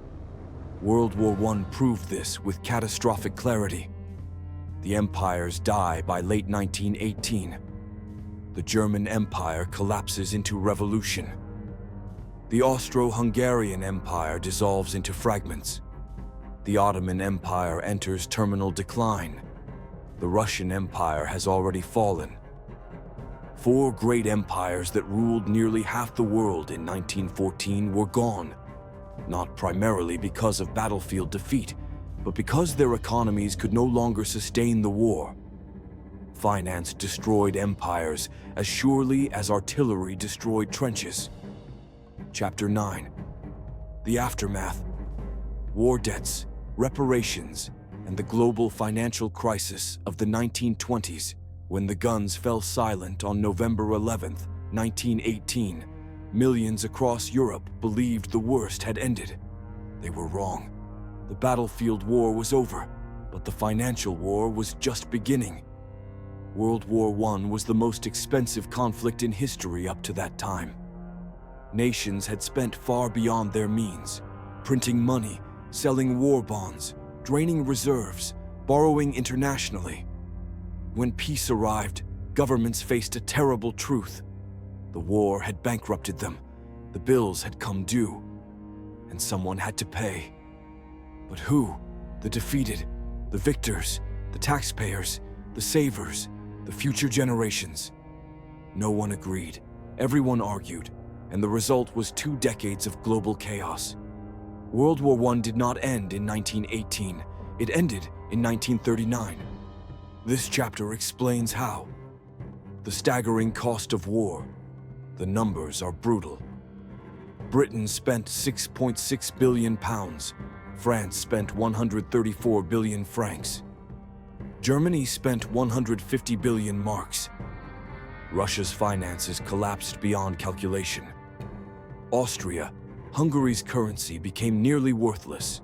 World War I proved this with catastrophic clarity. The empires die by late 1918. The German Empire collapses into revolution. The Austro-Hungarian Empire dissolves into fragments. The Ottoman Empire enters terminal decline. The Russian Empire has already fallen. 4 great empires that ruled nearly half the world in 1914 were gone, not primarily because of battlefield defeat, but because their economies could no longer sustain the war. Finance destroyed empires as surely as artillery destroyed trenches. Chapter 9. The Aftermath. War debts, reparations, and the global financial crisis of the 1920s. When the guns fell silent on November 11, 1918, millions across Europe believed the worst had ended. They were wrong. The battlefield war was over, but the financial war was just beginning. World War I was the most expensive conflict in history up to that time. Nations had spent far beyond their means, printing money, selling war bonds, draining reserves, borrowing internationally. When peace arrived, governments faced a terrible truth. The war had bankrupted them, the bills had come due, and someone had to pay. But who? The defeated, the victors, the taxpayers, the savers, the future generations. No one agreed, everyone argued, and the result was 2 decades of global chaos. World War I did not end in 1918, it ended in 1939. This chapter explains how. The staggering cost of war. The numbers are brutal. Britain spent £6.6 billion. France spent 134 billion francs. Germany spent 150 billion marks. Russia's finances collapsed beyond calculation. Austria, Hungary's currency became nearly worthless.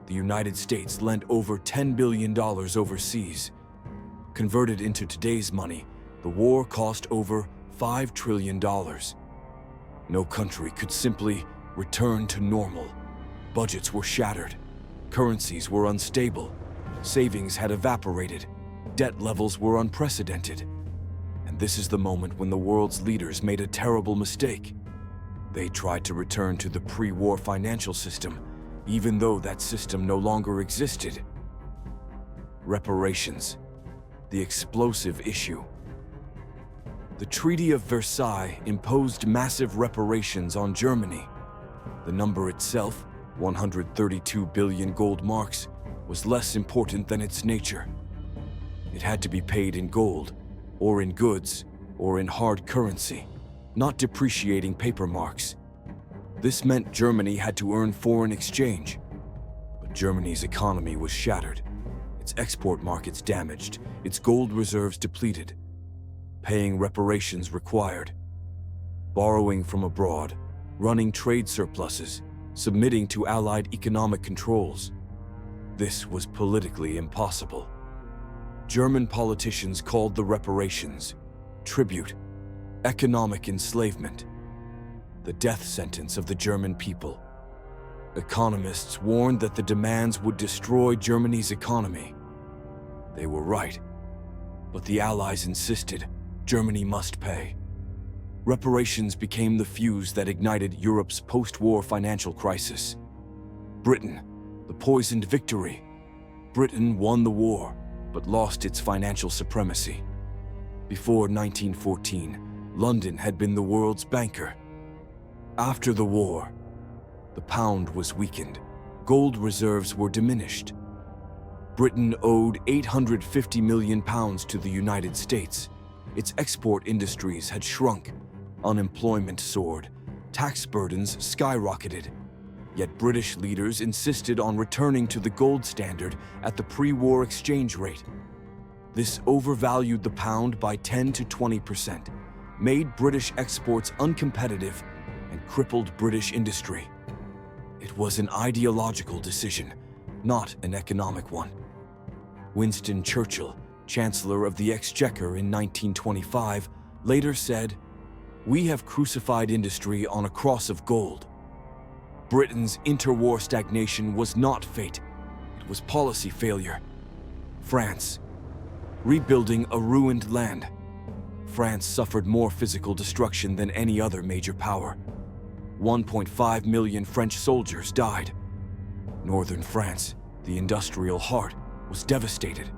The United States lent over $10 billion overseas. Converted into today's money, the war cost over $5 trillion. No country could simply return to normal. Budgets were shattered. Currencies were unstable. Savings had evaporated. Debt levels were unprecedented. And this is the moment when the world's leaders made a terrible mistake. They tried to return to the pre-war financial system, even though that system no longer existed. Reparations. The explosive issue. The Treaty of Versailles imposed massive reparations on Germany. The number itself, 132 billion gold marks, was less important than its nature. It had to be paid in gold, or in goods, or in hard currency, not depreciating paper marks. This meant Germany had to earn foreign exchange. But Germany's economy was shattered. Its export markets damaged, its gold reserves depleted. Paying reparations required. Borrowing from abroad, running trade surpluses, submitting to Allied economic controls. This was politically impossible. German politicians called the reparations tribute, economic enslavement, the death sentence of the German people. Economists warned that the demands would destroy Germany's economy. They were right, but the Allies insisted Germany must pay. Reparations became the fuse that ignited Europe's post-war financial crisis. Britain, the poisoned victory. Britain won the war, but lost its financial supremacy. Before 1914, London had been the world's banker. After the war, the pound was weakened, gold reserves were diminished. Britain owed £850 million to the United States. Its export industries had shrunk. Unemployment soared, tax burdens skyrocketed. Yet British leaders insisted on returning to the gold standard at the pre-war exchange rate. This overvalued the pound by 10 to 20%, made British exports uncompetitive, and crippled British industry. It was an ideological decision, not an economic one. Winston Churchill, Chancellor of the Exchequer in 1925, later said, "We have crucified industry on a cross of gold." Britain's interwar stagnation was not fate, it was policy failure. France, rebuilding a ruined land. France suffered more physical destruction than any other major power. 1.5 million French soldiers died. Northern France, the industrial heart, was devastated.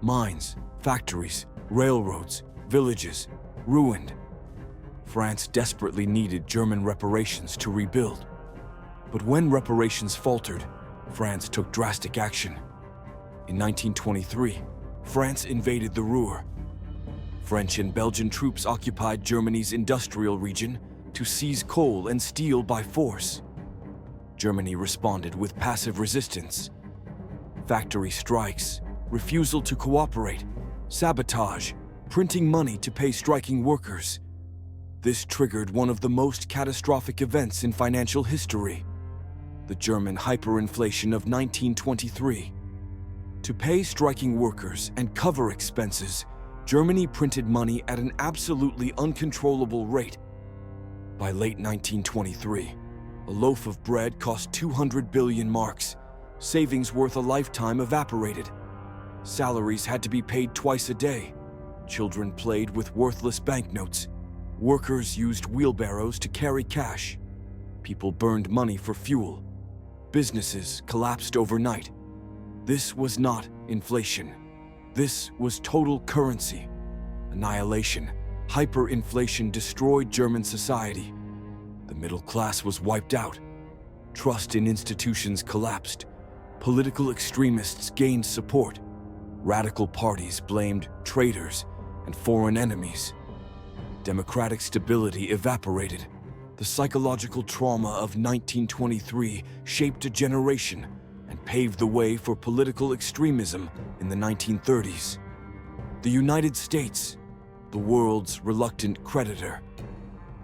Mines, factories, railroads, villages, ruined. France desperately needed German reparations to rebuild. But when reparations faltered, France took drastic action. In 1923, France invaded the Ruhr. French and Belgian troops occupied Germany's industrial region to seize coal and steel by force. Germany responded with passive resistance. Factory strikes, refusal to cooperate, sabotage, printing money to pay striking workers. This triggered one of the most catastrophic events in financial history, the German hyperinflation of 1923. To pay striking workers and cover expenses, Germany printed money at an absolutely uncontrollable rate. By late 1923, a loaf of bread cost 200 billion marks. Savings worth a lifetime evaporated. Salaries had to be paid twice a day. Children played with worthless banknotes. Workers used wheelbarrows to carry cash. People burned money for fuel. Businesses collapsed overnight. This was not inflation. This was total currency annihilation. Hyperinflation destroyed German society. The middle class was wiped out. Trust in institutions collapsed. Political extremists gained support. Radical parties blamed traitors and foreign enemies. Democratic stability evaporated. The psychological trauma of 1923 shaped a generation and paved the way for political extremism in the 1930s. The United States, the world's reluctant creditor.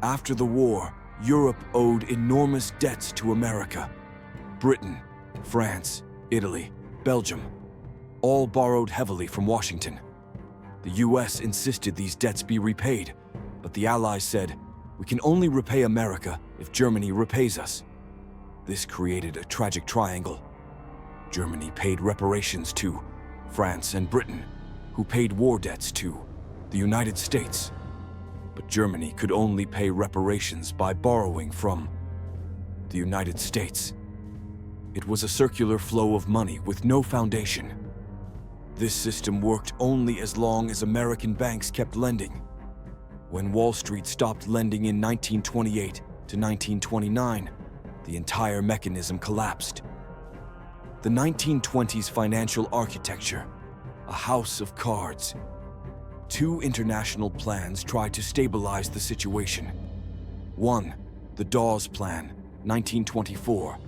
After the war, Europe owed enormous debts to America. Britain, France, Italy, Belgium, all borrowed heavily from Washington. The US insisted these debts be repaid, but the Allies said, "We can only repay America if Germany repays us." This created a tragic triangle. Germany paid reparations to France and Britain, who paid war debts to the United States. But Germany could only pay reparations by borrowing from the United States. It was a circular flow of money with no foundation. This system worked only as long as American banks kept lending. When Wall Street stopped lending in 1928 to 1929, the entire mechanism collapsed. The 1920s financial architecture, a house of cards. Two international plans tried to stabilize the situation. One, the Dawes Plan, 1924.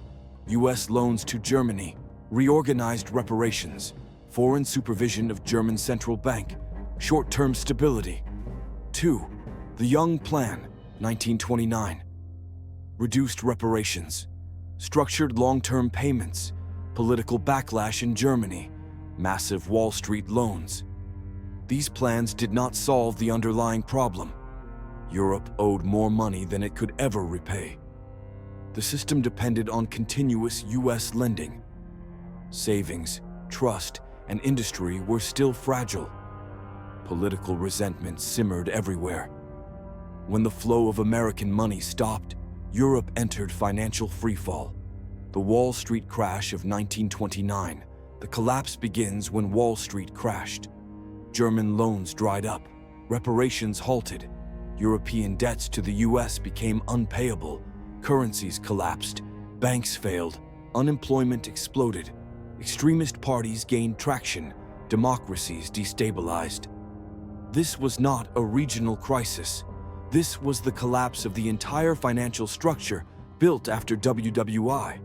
U.S. loans to Germany, reorganized reparations, foreign supervision of German central bank, short-term stability. Two, the Young Plan, 1929. Reduced reparations, structured long-term payments, political backlash in Germany, massive Wall Street loans. These plans did not solve the underlying problem. Europe owed more money than it could ever repay. The system depended on continuous U.S. lending. Savings, trust, and industry were still fragile. Political resentment simmered everywhere. When the flow of American money stopped, Europe entered financial freefall. The Wall Street crash of 1929. The collapse begins when Wall Street crashed. German loans dried up, reparations halted, European debts to the US became unpayable, currencies collapsed, banks failed, unemployment exploded, extremist parties gained traction, democracies destabilized. This was not a regional crisis. This was the collapse of the entire financial structure built after WWI.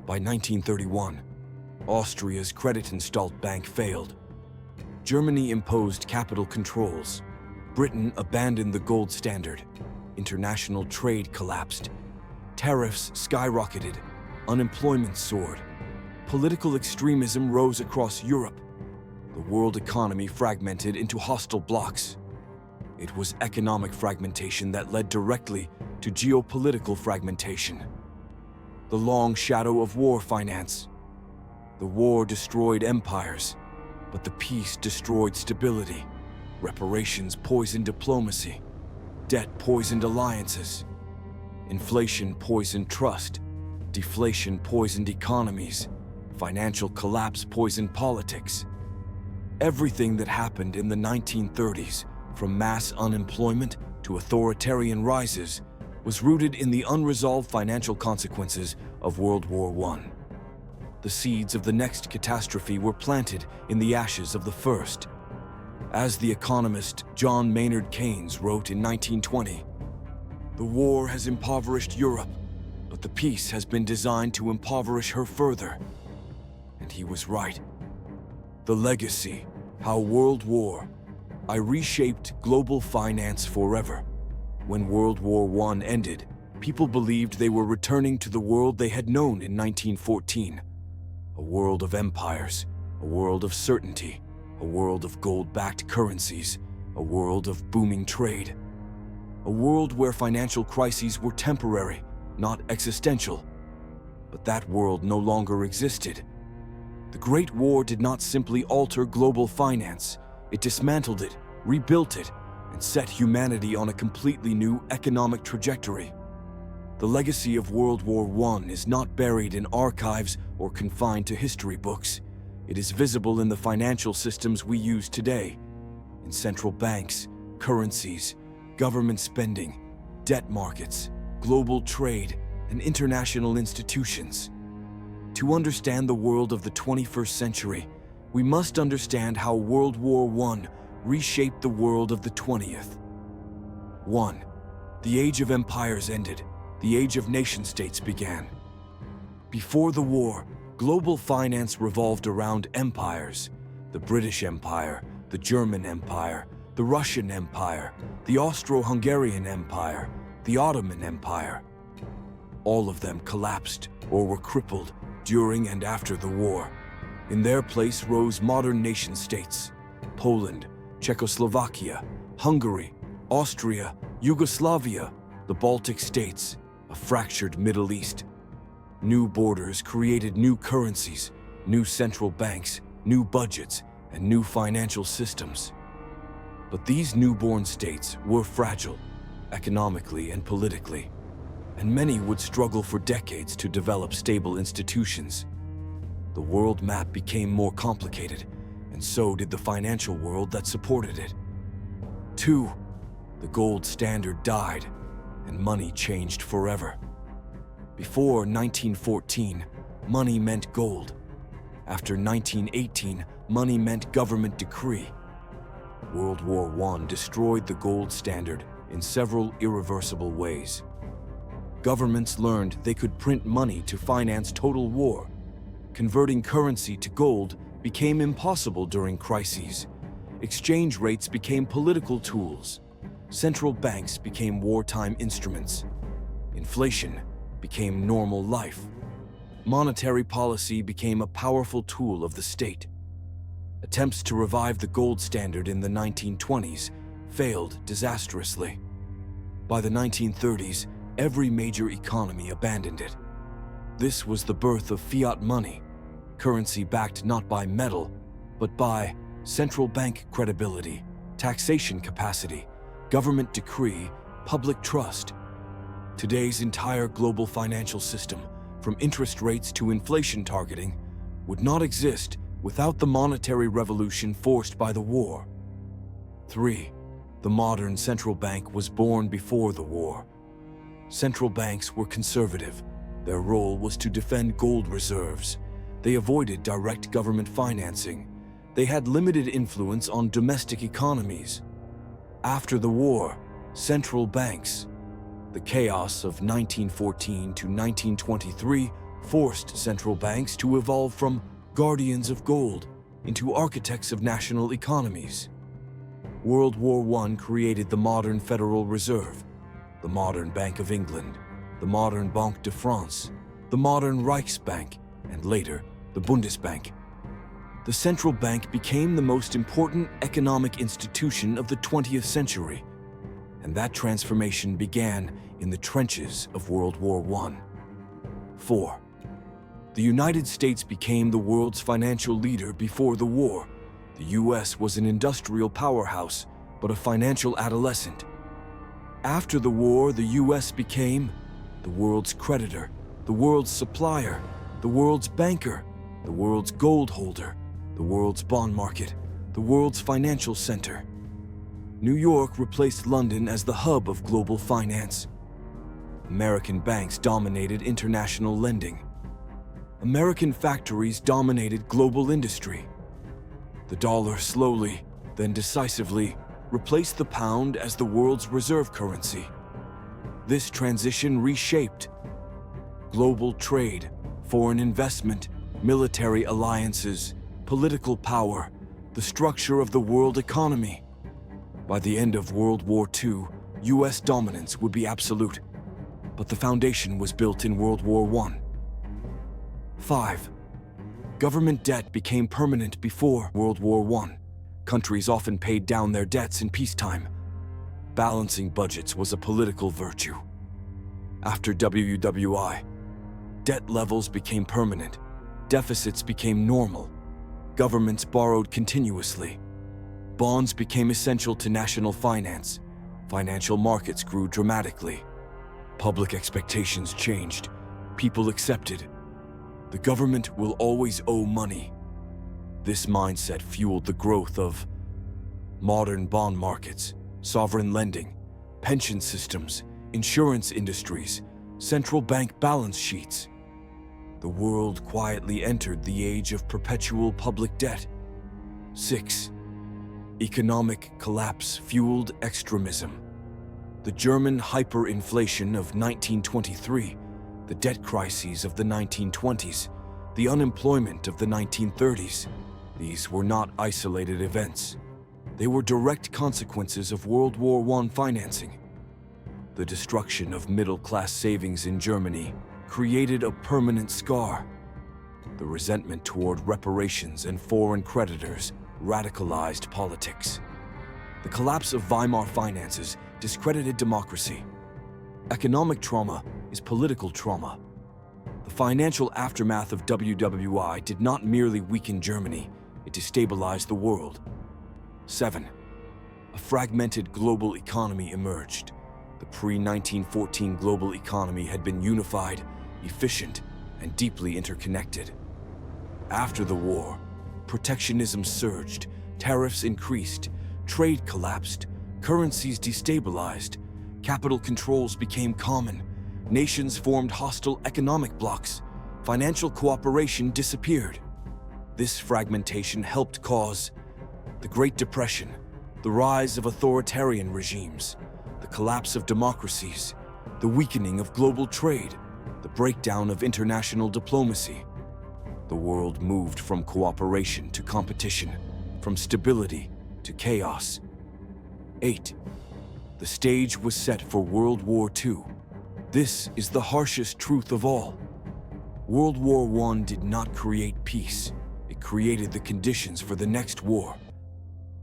By 1931, Austria's credit-installed bank failed. Germany imposed capital controls. Britain abandoned the gold standard. International trade collapsed. Tariffs skyrocketed. Unemployment soared. Political extremism rose across Europe. The world economy fragmented into hostile blocs. It was economic fragmentation that led directly to geopolitical fragmentation. The long shadow of war finance. The war destroyed empires, but the peace destroyed stability. Reparations poisoned diplomacy. Debt poisoned alliances. Inflation poisoned trust. Deflation poisoned economies. Financial collapse poisoned politics. Everything that happened in the 1930s, from mass unemployment to authoritarian rises, was rooted in the unresolved financial consequences of World War I. The seeds of the next catastrophe were planted in the ashes of the first. As the economist John Maynard Keynes wrote in 1920, "The war has impoverished Europe, but the peace has been designed to impoverish her further." And he was right. The legacy, how World War I reshaped global finance forever. When World War I ended, people believed they were returning to the world they had known in 1914. A world of empires, a world of certainty, a world of gold-backed currencies, a world of booming trade. A world where financial crises were temporary, not existential. But that world no longer existed. The Great War did not simply alter global finance. It dismantled it, rebuilt it, and set humanity on a completely new economic trajectory. The legacy of World War I is not buried in archives or confined to history books. It is visible in the financial systems we use today, in central banks, currencies, government spending, debt markets, global trade, and international institutions. To understand the world of the 21st century, we must understand how World War I reshaped the world of the 20th. 1. The age of empires ended. The age of nation-states began. Before the war, global finance revolved around empires: the British Empire, the German Empire, the Russian Empire, the Austro-Hungarian Empire, the Ottoman Empire. All of them collapsed or were crippled during and after the war. In their place rose modern nation-states: Poland, Czechoslovakia, Hungary, Austria, Yugoslavia, the Baltic states, a fractured Middle East. New borders created new currencies, new central banks, new budgets, and new financial systems. But these newborn states were fragile, economically and politically, and many would struggle for decades to develop stable institutions. The world map became more complicated, and so did the financial world that supported it. 2. The gold standard died, and money changed forever. Before 1914, money meant gold. After 1918, money meant government decree. World War I destroyed the gold standard in several irreversible ways. Governments learned they could print money to finance total war. Converting currency to gold became impossible during crises. Exchange rates became political tools. Central banks became wartime instruments. Inflation became normal life. Monetary policy became a powerful tool of the state. Attempts to revive the gold standard in the 1920s failed disastrously. By the 1930s, every major economy abandoned it. This was the birth of fiat money, currency backed not by metal, but by central bank credibility, taxation capacity, government decree, public trust. Today's entire global financial system, from interest rates to inflation targeting, would not exist without the monetary revolution forced by the war. 3. The modern central bank was born before the war. Central banks were conservative. Their role was to defend gold reserves. They avoided direct government financing. They had limited influence on domestic economies. After the war, Central banks. The chaos of 1914 to 1923 forced central banks to evolve from guardians of gold into architects of national economies. World War I created the modern Federal Reserve, the modern Bank of England, the modern Banque de France, the modern Reichsbank, and later, the Bundesbank. The central bank became the most important economic institution of the 20th century, and that transformation began in the trenches of World War I. 4. The United States became the world's financial leader before the war. The US was an industrial powerhouse, but a financial adolescent. After the war, the US became the world's creditor, the world's supplier, the world's banker, the world's gold holder, the world's bond market, the world's financial center. New York replaced London as the hub of global finance. American banks dominated international lending. American factories dominated global industry. The dollar slowly, then decisively, replaced the pound as the world's reserve currency. This transition reshaped global trade, foreign investment, military alliances, political power, the structure of the world economy. By the end of World War II, US dominance would be absolute, but the foundation was built in World War I. 5. Government debt became permanent before World War I. Countries often paid down their debts in peacetime. Balancing budgets was a political virtue. After WWI, debt levels became permanent. Deficits became normal. Governments borrowed continuously. Bonds became essential to national finance. Financial markets grew dramatically. Public expectations changed. People accepted. The government will always owe money. This mindset fueled the growth of modern bond markets, sovereign lending, pension systems, insurance industries, central bank balance sheets. The world quietly entered the age of perpetual public debt. 6. Economic collapse fueled extremism. The German hyperinflation of 1923, the debt crises of the 1920s, the unemployment of the 1930s. These were not isolated events. They were direct consequences of World War I financing. The destruction of middle-class savings in Germany created a permanent scar. The resentment toward reparations and foreign creditors radicalized politics. The collapse of Weimar finances discredited democracy. Economic trauma is political trauma. The financial aftermath of WWI did not merely weaken Germany, it destabilized the world. 7. A fragmented global economy emerged. The pre-1914 global economy had been unified, efficient, and deeply interconnected. After the war, protectionism surged, tariffs increased, trade collapsed, currencies destabilized, capital controls became common, nations formed hostile economic blocs, financial cooperation disappeared. This fragmentation helped cause the Great Depression, the rise of authoritarian regimes, the collapse of democracies, the weakening of global trade, the breakdown of international diplomacy. The world moved from cooperation to competition, from stability to chaos. 8. The stage was set for World War II. This is the harshest truth of all. World War I did not create peace. It created the conditions for the next war.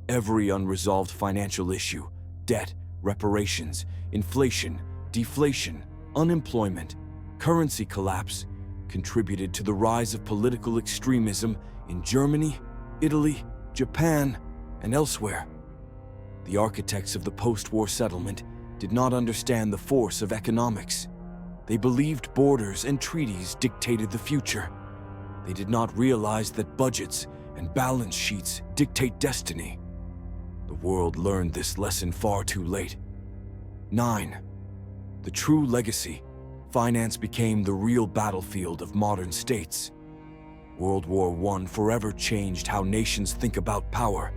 Every unresolved financial issue, debt, reparations, inflation, deflation, unemployment, currency collapse, contributed to the rise of political extremism in Germany, Italy, Japan, and elsewhere. The architects of the post-war settlement did not understand the force of economics. They believed borders and treaties dictated the future. They did not realize that budgets and balance sheets dictate destiny. The world learned this lesson far too late. 9. The true legacy. Finance became the real battlefield of modern states. World War I forever changed how nations think about power.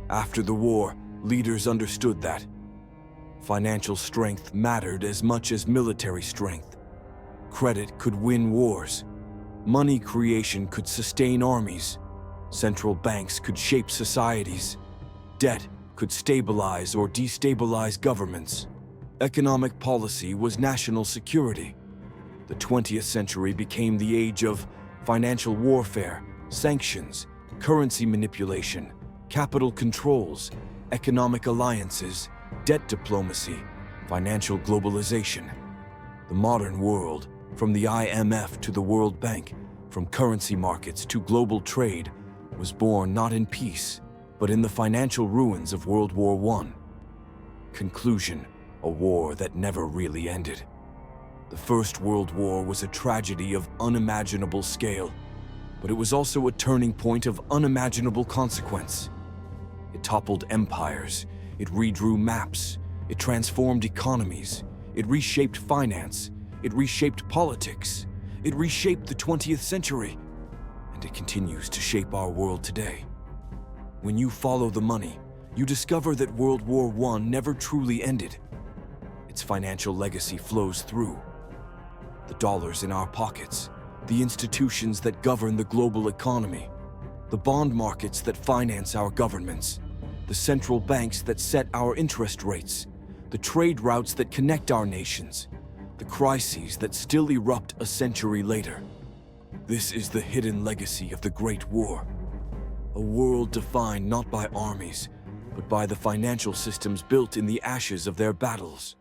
After the war, leaders understood that Financial strength mattered as much as military strength. Credit could win wars. Money creation could sustain armies. Central banks could shape societies. Debt could stabilize or destabilize governments. Economic policy was national security. The 20th century became the age of financial warfare, sanctions, currency manipulation, capital controls, economic alliances, debt diplomacy, financial globalization. The modern world, from the IMF to the World Bank, from currency markets to global trade, was born not in peace, but in the financial ruins of World War I. Conclusion: a war that never really ended. The First World War was a tragedy of unimaginable scale, but it was also a turning point of unimaginable consequence. It toppled empires, it redrew maps, it transformed economies, it reshaped finance, it reshaped politics, it reshaped the 20th century, and it continues to shape our world today. When you follow the money, you discover that World War I never truly ended. Its financial legacy flows through. The dollars in our pockets, the institutions that govern the global economy, the bond markets that finance our governments, the central banks that set our interest rates, the trade routes that connect our nations, the crises that still erupt a century later. This is the hidden legacy of the Great War. A world defined not by armies, but by the financial systems built in the ashes of their battles.